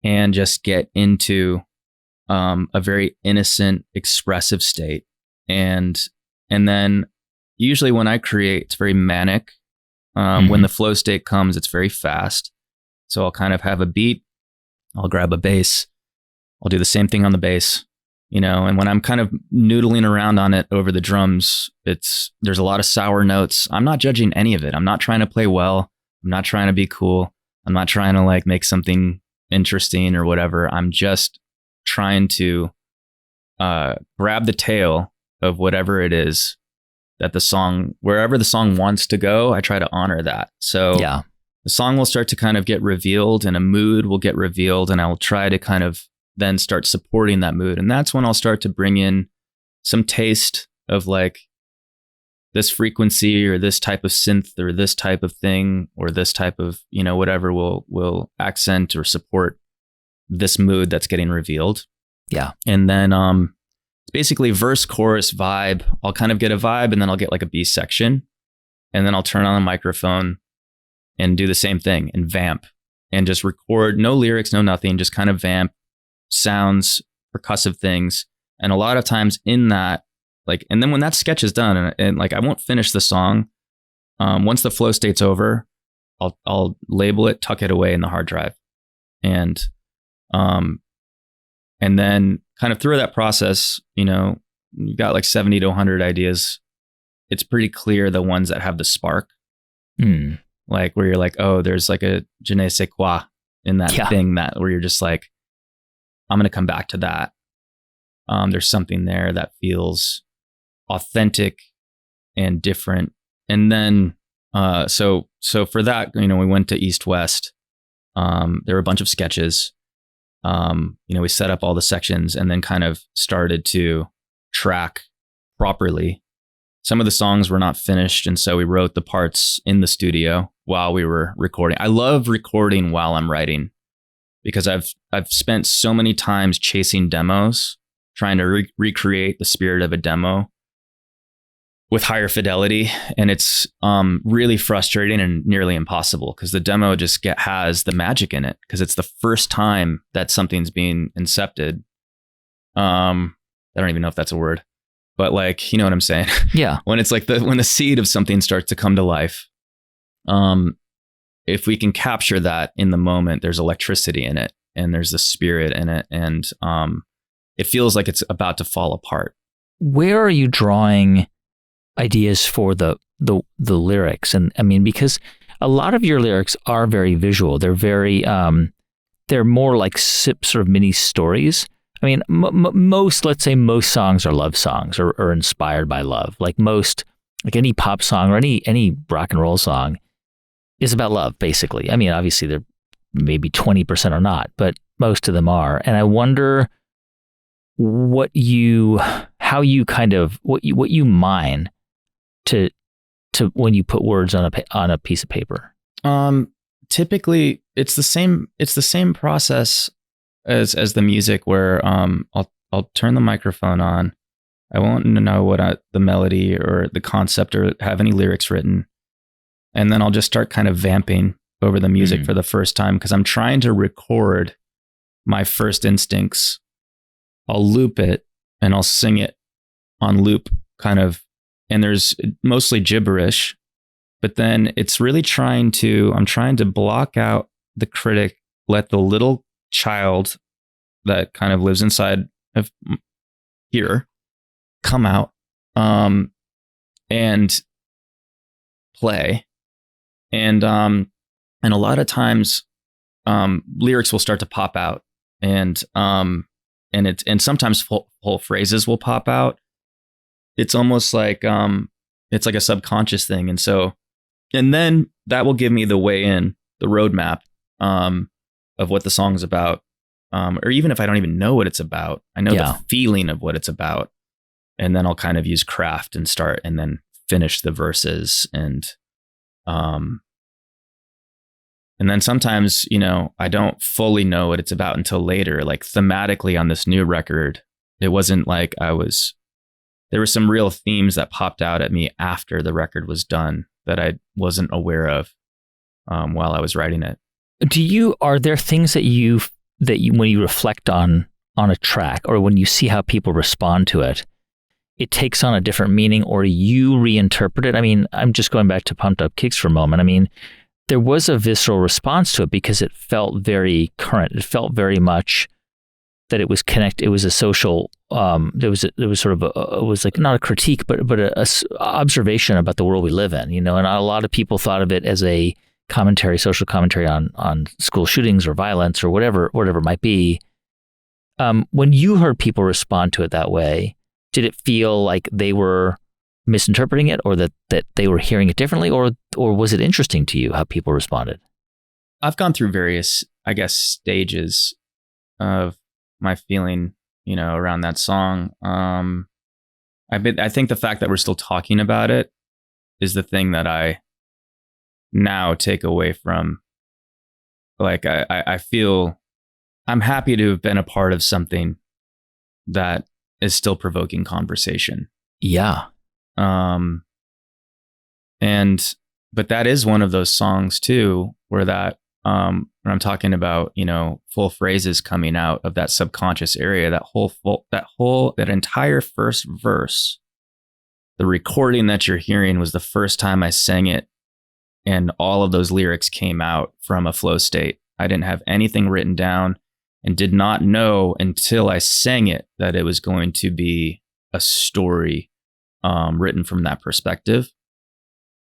and just get into a very innocent, expressive state. And then usually when I create, it's very manic. When the flow state comes, it's very fast. So I'll kind of have a beat. I'll grab a bass. I'll do the same thing on the bass, and when I'm kind of noodling around on it over the drums, there's a lot of sour notes. I'm not judging any of it. I'm not trying to play well. I'm not trying to be cool. I'm not trying to like make something interesting or whatever. I'm just trying to grab the tail of whatever it is that wherever the song wants to go, I try to honor that. So the song will start to kind of get revealed and a mood will get revealed, and I'll try to kind of then start supporting that mood. And that's when I'll start to bring in some taste of like this frequency or this type of synth or this type of thing or this type of, whatever will accent or support this mood that's getting revealed. Yeah. And then it's basically verse, chorus, vibe. I'll kind of get a vibe, and then I'll get like a B section, and then I'll turn on the microphone and do the same thing and vamp and just record, no lyrics, no nothing, just kind of vamp sounds, percussive things. And a lot of times in that, like, and then when that sketch is done and like I won't finish the song, once the flow state's over, I'll label it, tuck it away in the hard drive, and then kind of through that process, you've got like 70 to 100 ideas. It's pretty clear the ones that have the spark, like where you're like, oh, there's like a je ne sais quoi in that thing that where you're just like, I'm going to come back to that. There's something there that feels authentic and different. And then, so for that, we went to East West. There were a bunch of sketches. We set up all the sections and then kind of started to track properly. Some of the songs were not finished, and so we wrote the parts in the studio while we were recording. I love recording while I'm writing because I've spent so many times chasing demos, trying to recreate the spirit of a demo with higher fidelity, and it's really frustrating and nearly impossible because the demo just has the magic in it because it's the first time that something's being incepted. I don't even know if that's a word, but like, you know what I'm saying? Yeah. When it's like when the seed of something starts to come to life, if we can capture that in the moment, there's electricity in it and there's the spirit in it, and it feels like it's about to fall apart. Where are you drawing ideas for the lyrics? And I mean, because a lot of your lyrics are very visual. They're very they're more like sort of mini stories. I mean, let's say most songs are love songs or inspired by love. Like any pop song or any rock and roll song is about love, basically. I mean, obviously there maybe 20% are not, but most of them are. And I wonder what you mine to when you put words on a piece of paper. Typically it's the same process as the music, where I'll turn the microphone on. I won't know what the melody or the concept or have any lyrics written, and then I'll just start kind of vamping over the music for the first time because I'm trying to record my first instincts. I'll loop it and I'll sing it on loop, kind of, and there's mostly gibberish, but then it's really I'm trying to block out the critic, let the little child that kind of lives inside of here come out, and play. And a lot of times, lyrics will start to pop out, and sometimes whole phrases will pop out. It's almost like it's like a subconscious thing, and then that will give me the way in, the roadmap of what the song's about, or even if I don't even know what it's about, I know the feeling of what it's about, and then I'll kind of use craft and start, and then finish the verses, and And then sometimes, I don't fully know what it's about until later. Like thematically on this new record, it wasn't like there were some real themes that popped out at me after the record was done that I wasn't aware of while I was writing it. Are there things that you when you reflect on a track, or when you see how people respond to it, it takes on a different meaning, or you reinterpret it? I mean, I'm just going back to Pumped Up Kicks for a moment. I mean, there was a visceral response to it because it felt very current. It felt very much that it was connected. It was a social. It was sort of it was like not a critique, but a observation about the world we live in. And a lot of people thought of it as a social commentary on school shootings or violence or whatever it might be. When you heard people respond to it that way, did it feel like they were misinterpreting it, or that they were hearing it differently, or was it interesting to you how people responded? I've gone through various, I guess, stages of my feeling, around that song. I think the fact that we're still talking about it is the thing that I now take away from. Like, I feel I'm happy to have been a part of something that is still provoking conversation. Yeah. But that is one of those songs too, where that, when I'm talking about, full phrases coming out of that subconscious area, that entire first verse, the recording that you're hearing was the first time I sang it. And all of those lyrics came out from a flow state. I didn't have anything written down and did not know until I sang it that it was going to be a story written from that perspective.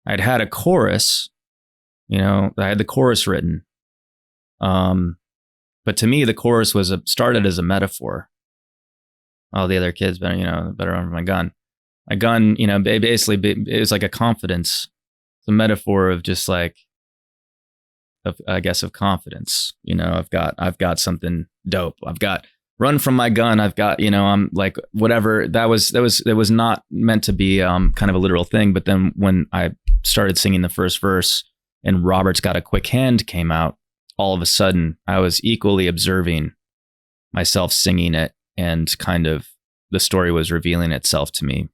I'd had a chorus, I had the chorus written. But to me, the chorus started as a metaphor. All the other kids better run for my gun. My gun, basically it was like a confidence. It's a metaphor of just like, of confidence. I've got something dope. I've got run from my gun. I've got, I'm like, whatever. That was not meant to be kind of a literal thing. But then when I started singing the first verse and Robert's Got a Quick Hand came out, all of a sudden I was equally observing myself singing it, and kind of the story was revealing itself to me.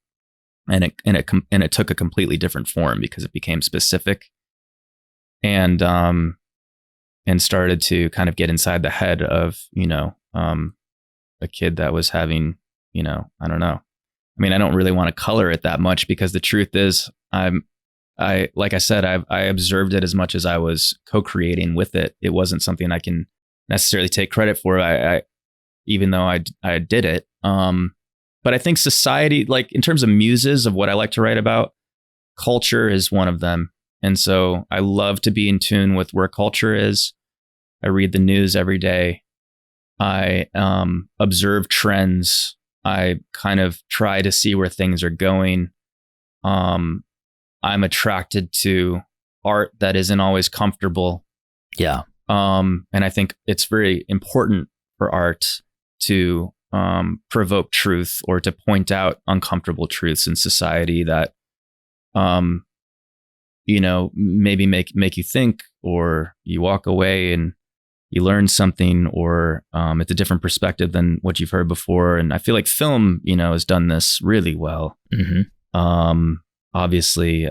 And it took a completely different form because it became specific and started to kind of get inside the head of, a kid that was having, I don't know. I mean, I don't really want to color it that much because the truth is like I said, I observed it as much as I was co-creating with it. It wasn't something I can necessarily take credit for. Even though I did it. But I think society, like in terms of muses of what I like to write about, culture is one of them. And so I love to be in tune with where culture is. I read the news every day. I observe trends. I kind of try to see where things are going. I'm attracted to art that isn't always comfortable. Yeah. And I think it's very important for art to provoke truth or to point out uncomfortable truths in society that, maybe make you think, or you walk away and you learn something, or it's a different perspective than what you've heard before. And I feel like film, has done this really well. Mm-hmm. Obviously,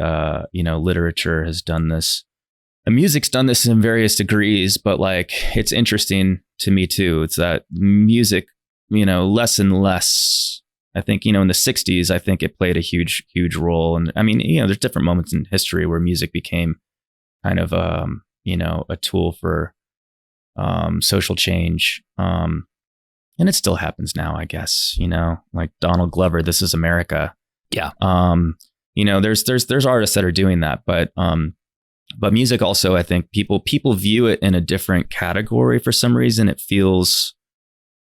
literature has done this. And music's done this in various degrees, but like, it's interesting to me too. It's that music, less and less. I think, in the 60s, I think it played a huge, huge role. And I mean, there's different moments in history where music became kind of, a tool for social change. And it still happens now, I guess, like Donald Glover, This Is America. Yeah. There's artists that are doing that, but music also, I think people view it in a different category for some reason. It feels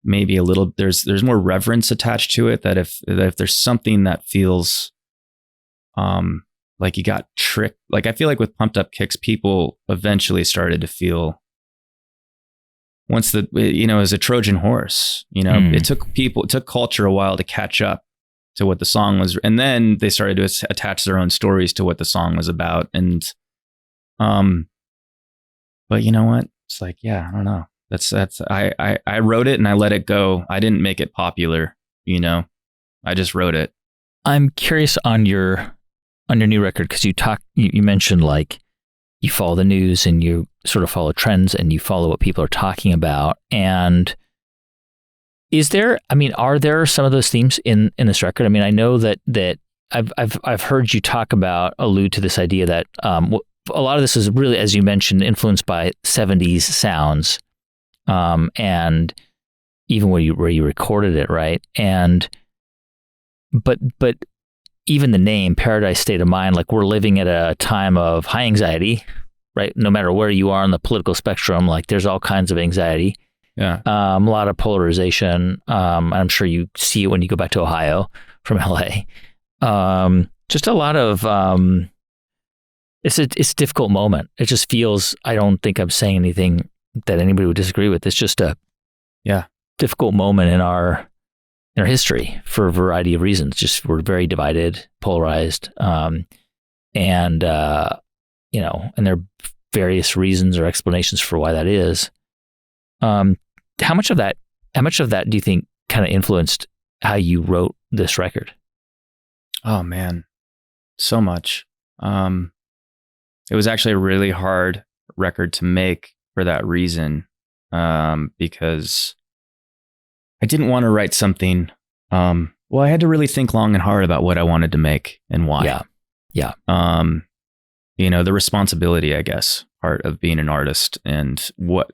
maybe a little, there's more reverence attached to it, that if there's something that feels like you got tricked, like I feel like with Pumped Up Kicks, people eventually started to feel once as a Trojan horse, it took culture a while to catch up to what the song was. And then they started to attach their own stories to what the song was about. And, but But you know what? It's like, yeah, I don't know. I wrote it and I let it go. I didn't make it popular, I just wrote it. I'm curious on your new record, because you mentioned like you follow the news and you sort of follow trends and you follow what people are talking about. And are there some of those themes in this record? I mean, I know that I've heard you allude to this idea that a lot of this is really, as you mentioned, influenced by 70s sounds, and even where you recorded it, right? But even the name Paradise State of Mind, like we're living at a time of high anxiety, right? No matter where you are on the political spectrum, like there's all kinds of anxiety. Yeah. A lot of polarization. I'm sure you see it when you go back to Ohio from LA. Just a lot of, it's a difficult moment. It just feels, I don't think I'm saying anything that anybody would disagree with. It's just a difficult moment in our history for a variety of reasons. Just we're very divided, polarized, and there are various reasons or explanations for why that is. How much of that do you think kind of influenced how you wrote this record? Oh man, so much. It was actually a really hard record to make for that reason, because I didn't want to write something. I had to really think long and hard about what I wanted to make and why. Yeah. The responsibility, I guess, part of being an artist, and what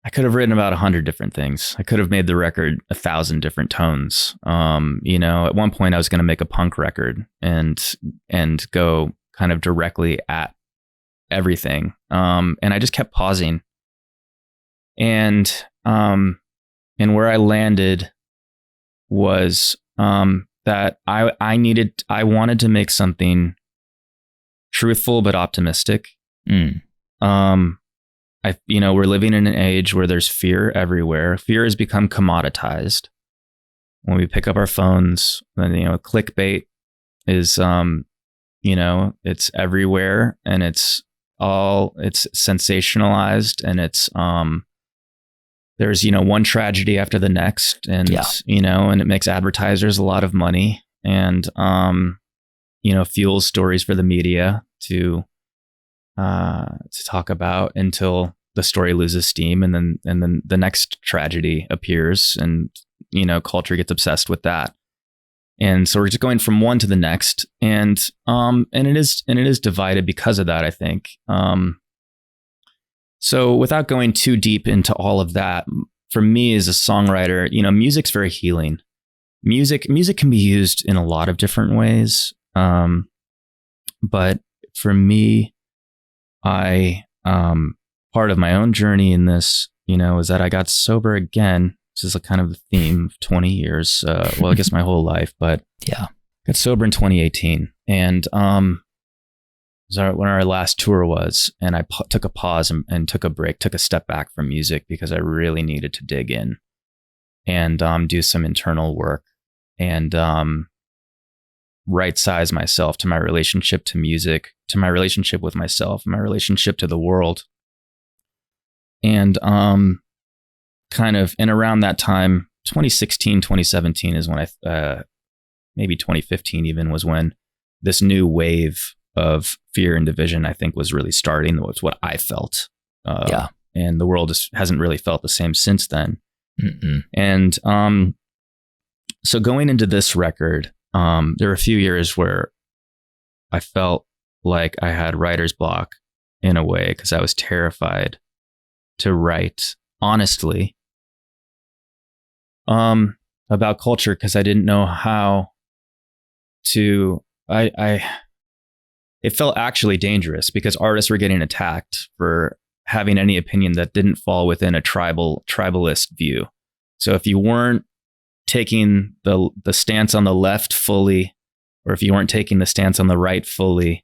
I could have written about 100 different things. I could have made the record 1,000 different tones. At one point I was going to make a punk record and go kind of directly at everything. And I just kept pausing. And where I landed was that I wanted to make something truthful but optimistic. We're living in an age where there's fear everywhere. Fear has become commoditized. When we pick up our phones, clickbait is, it's everywhere, and it's sensationalized, and it's, there's, one tragedy after the next, and, and it makes advertisers a lot of money, and, fuels stories for the media to talk about until the story loses steam, and then the next tragedy appears, and culture gets obsessed with that, and so we're just going from one to the next, and it is divided because of that, I think. So without going too deep into all of that, for me as a songwriter, music's very healing. Music can be used in a lot of different ways, but for me, part of my own journey in this, is that I got sober again. This is a kind of the theme of 20 years. I guess my whole life, but got sober in 2018. And was when our last tour was, and I took a pause and took a break, took a step back from music, because I really needed to dig in and do some internal work and right size myself to my relationship to music, to my relationship with myself, my relationship to the world. And and around that time, 2016, 2017 is when maybe 2015 even, was when this new wave of fear and division, I think, was really starting. That's what I felt. And the world hasn't really felt the same since then. Mm-mm. And so going into this record, there were a few years where I felt like I had writer's block in a way, because I was terrified to write honestly about culture, because I didn't know how to. It felt actually dangerous, because artists were getting attacked for having any opinion that didn't fall within a tribalist view. So if you weren't taking the stance on the left fully, or if you weren't taking the stance on the right fully,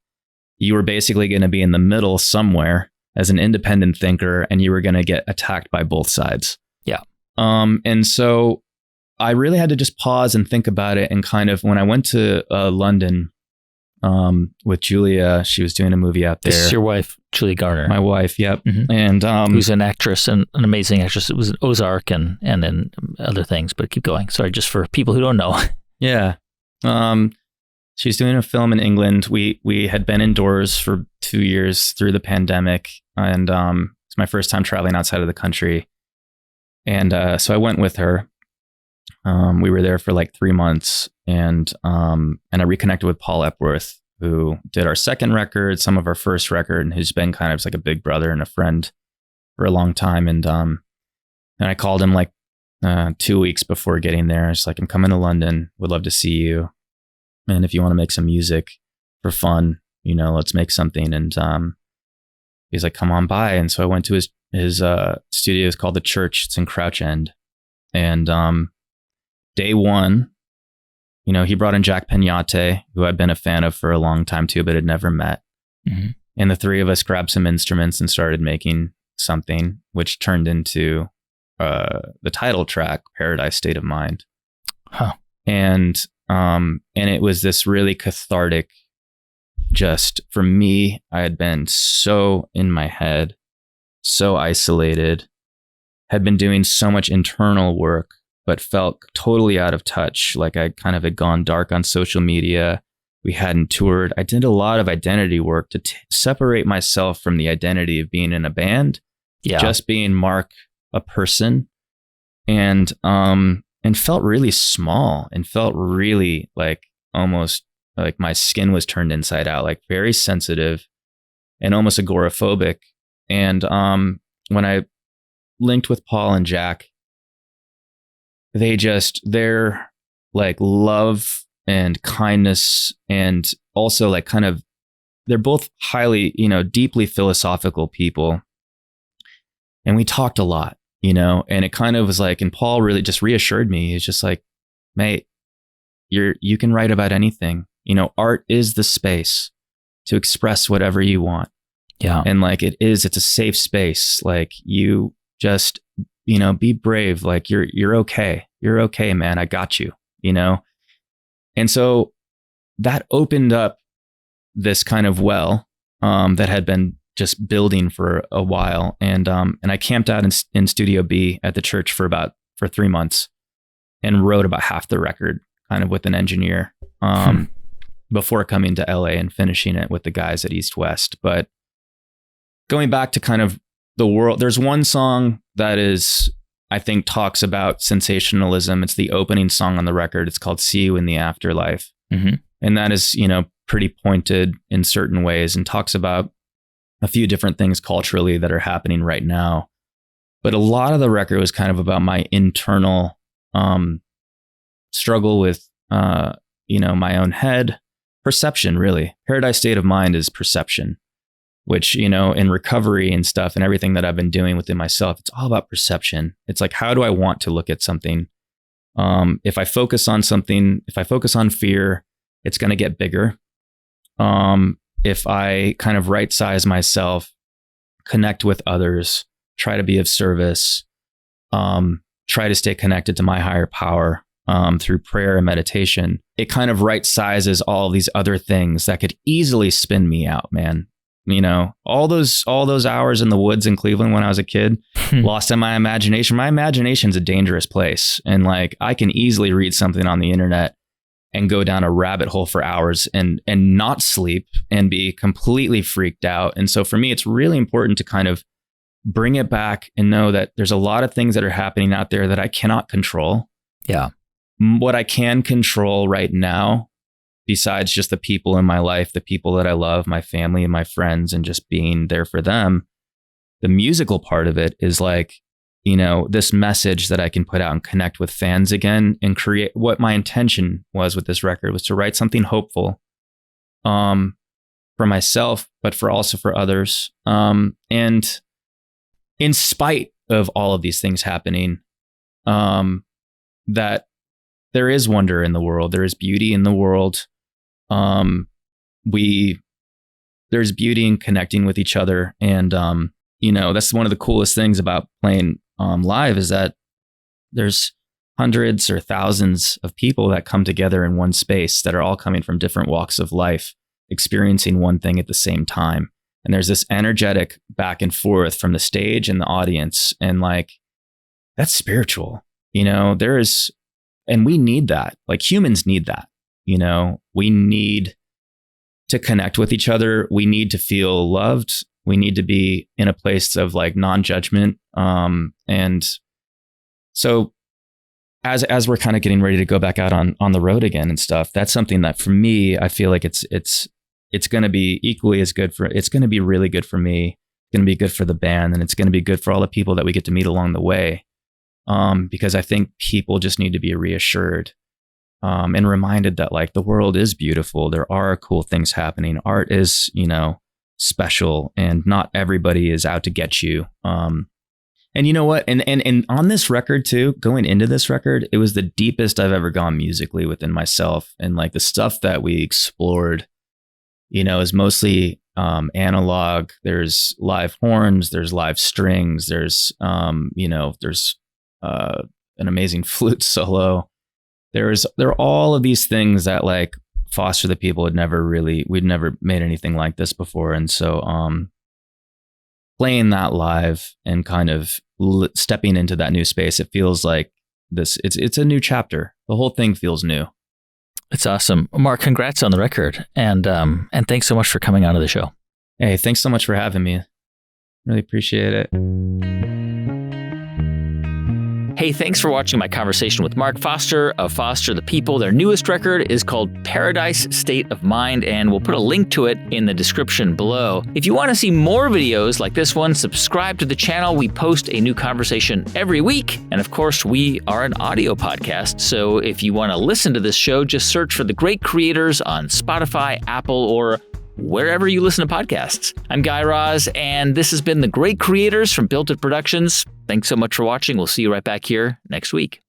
you were basically going to be in the middle somewhere as an independent thinker, and you were going to get attacked by both sides. Yeah. And so I really had to just pause and think about it. And kind of, when I went to London with Julia. She was doing a movie out there. This is your wife, Julia Garner. My wife, yep. Mm-hmm. And who's an actress, and an amazing actress. It was in Ozark and then other things, but keep going. Sorry, just for people who don't know. Yeah. She was doing a film in England. We had been indoors for 2 years through the pandemic, and it's my first time traveling outside of the country. And so I went with her. We were there for like 3 months, and I reconnected with Paul Epworth, who did our second record, some of our first record, and who's been kind of like a big brother and a friend for a long time. And I called him like 2 weeks before getting there. I was like, I'm coming to London. Would love to see you. And if you want to make some music for fun, let's make something. And he's like, come on by. And so I went to his studio. It's called The Church. It's in Crouch End. And day one, he brought in Jack Peñate, who I'd been a fan of for a long time too, but had never met. Mm-hmm. And the three of us grabbed some instruments and started making something, which turned into the title track, Paradise State of Mind. Huh. And it was this really cathartic, just for me, I had been so in my head, so isolated, had been doing so much internal work, but felt totally out of touch. Like I kind of had gone dark on social media. We hadn't toured. I did a lot of identity work to separate myself from the identity of being in a band, just being Mark, a person, and felt really small and felt really like almost like my skin was turned inside out, like very sensitive and almost agoraphobic. And when I linked with Paul and Jack, their like love and kindness, and also like kind of, they're both highly, deeply philosophical people. And we talked a lot, and it kind of was like, and Paul really just reassured me. He's just like, mate, you can write about anything. Art is the space to express whatever you want. Yeah. And like, it's a safe space. Like you just, be brave. Like you're okay. You're okay, man. I got you, And so that opened up this kind of well, that had been just building for a while. And I camped out in Studio B at the church for 3 months and wrote about half the record kind of with an engineer, before coming to LA and finishing it with the guys at East West. But going back to kind of the world, there's one song that I think talks about sensationalism. It's the opening song on the record. It's called See You in the Afterlife. Mm-hmm. And that is, pretty pointed in certain ways and talks about a few different things culturally that are happening right now. But a lot of the record was kind of about my internal struggle with, my own head, perception, really. Paradise State of Mind is perception, which, in recovery and stuff and everything that I've been doing within myself, it's all about perception. It's like, how do I want to look at something? If I focus on something, if I focus on fear, it's going to get bigger. If I kind of right size myself, connect with others, try to be of service, try to stay connected to my higher power, through prayer and meditation, it kind of right sizes all these other things that could easily spin me out, man. All those hours in the woods in Cleveland when I was a kid, lost in my imagination. My imagination's a dangerous place. And like, I can easily read something on the internet and go down a rabbit hole for hours and not sleep and be completely freaked out. And so for me, it's really important to kind of bring it back and know that there's a lot of things that are happening out there that I cannot control. Yeah. What I can control right now, besides just the people in my life, the people that I love, my family and my friends, and just being there for them, the musical part of it is like, this message that I can put out and connect with fans again and create. What my intention was with this record was to write something hopeful, for myself, but also for others. And in spite of all of these things happening, that there is wonder in the world. There is beauty in the world. There's beauty in connecting with each other. And, that's one of the coolest things about playing live is that there's hundreds or thousands of people that come together in one space that are all coming from different walks of life. experiencing one thing at the same time. And there's this energetic back and forth from the stage and the audience. And like, that's spiritual, and we need that. Like humans need that, we need to connect with each other. We need to feel loved. We need to be in a place of like non-judgment. And so as we're kind of getting ready to go back out on the road again and stuff, that's something that for me, I feel like it's going to be equally as good it's going to be really good for me. It's going to be good for the band, and it's going to be good for all the people that we get to meet along the way. Because I think people just need to be reassured, and reminded that like the world is beautiful. There are cool things happening. Art is, special, and not everybody is out to get you. And you know what? And on this record too, going into this record, it was the deepest I've ever gone musically within myself. And like the stuff that we explored, is mostly analog. There's live horns, there's live strings, there's there's an amazing flute solo. There are all of these things that like Foster the People we'd never made anything like this before. And so playing that live and kind of stepping into that new space, it feels like it's a new chapter. The whole thing feels new. It's awesome. Mark, congrats on the record. And thanks so much for coming on to the show. Hey, thanks so much for having me. Really appreciate it. Hey, thanks for watching my conversation with Mark Foster of Foster the People. Their newest record is called Paradise State of Mind, and we'll put a link to it in the description below. If you want to see more videos like this one, subscribe to the channel. We post a new conversation every week. And of course, we are an audio podcast. So if you want to listen to this show, just search for The Great Creators on Spotify, Apple, or wherever you listen to podcasts. I'm Guy Raz, and this has been The Great Creators from Built It Productions. Thanks so much for watching. We'll see you right back here next week.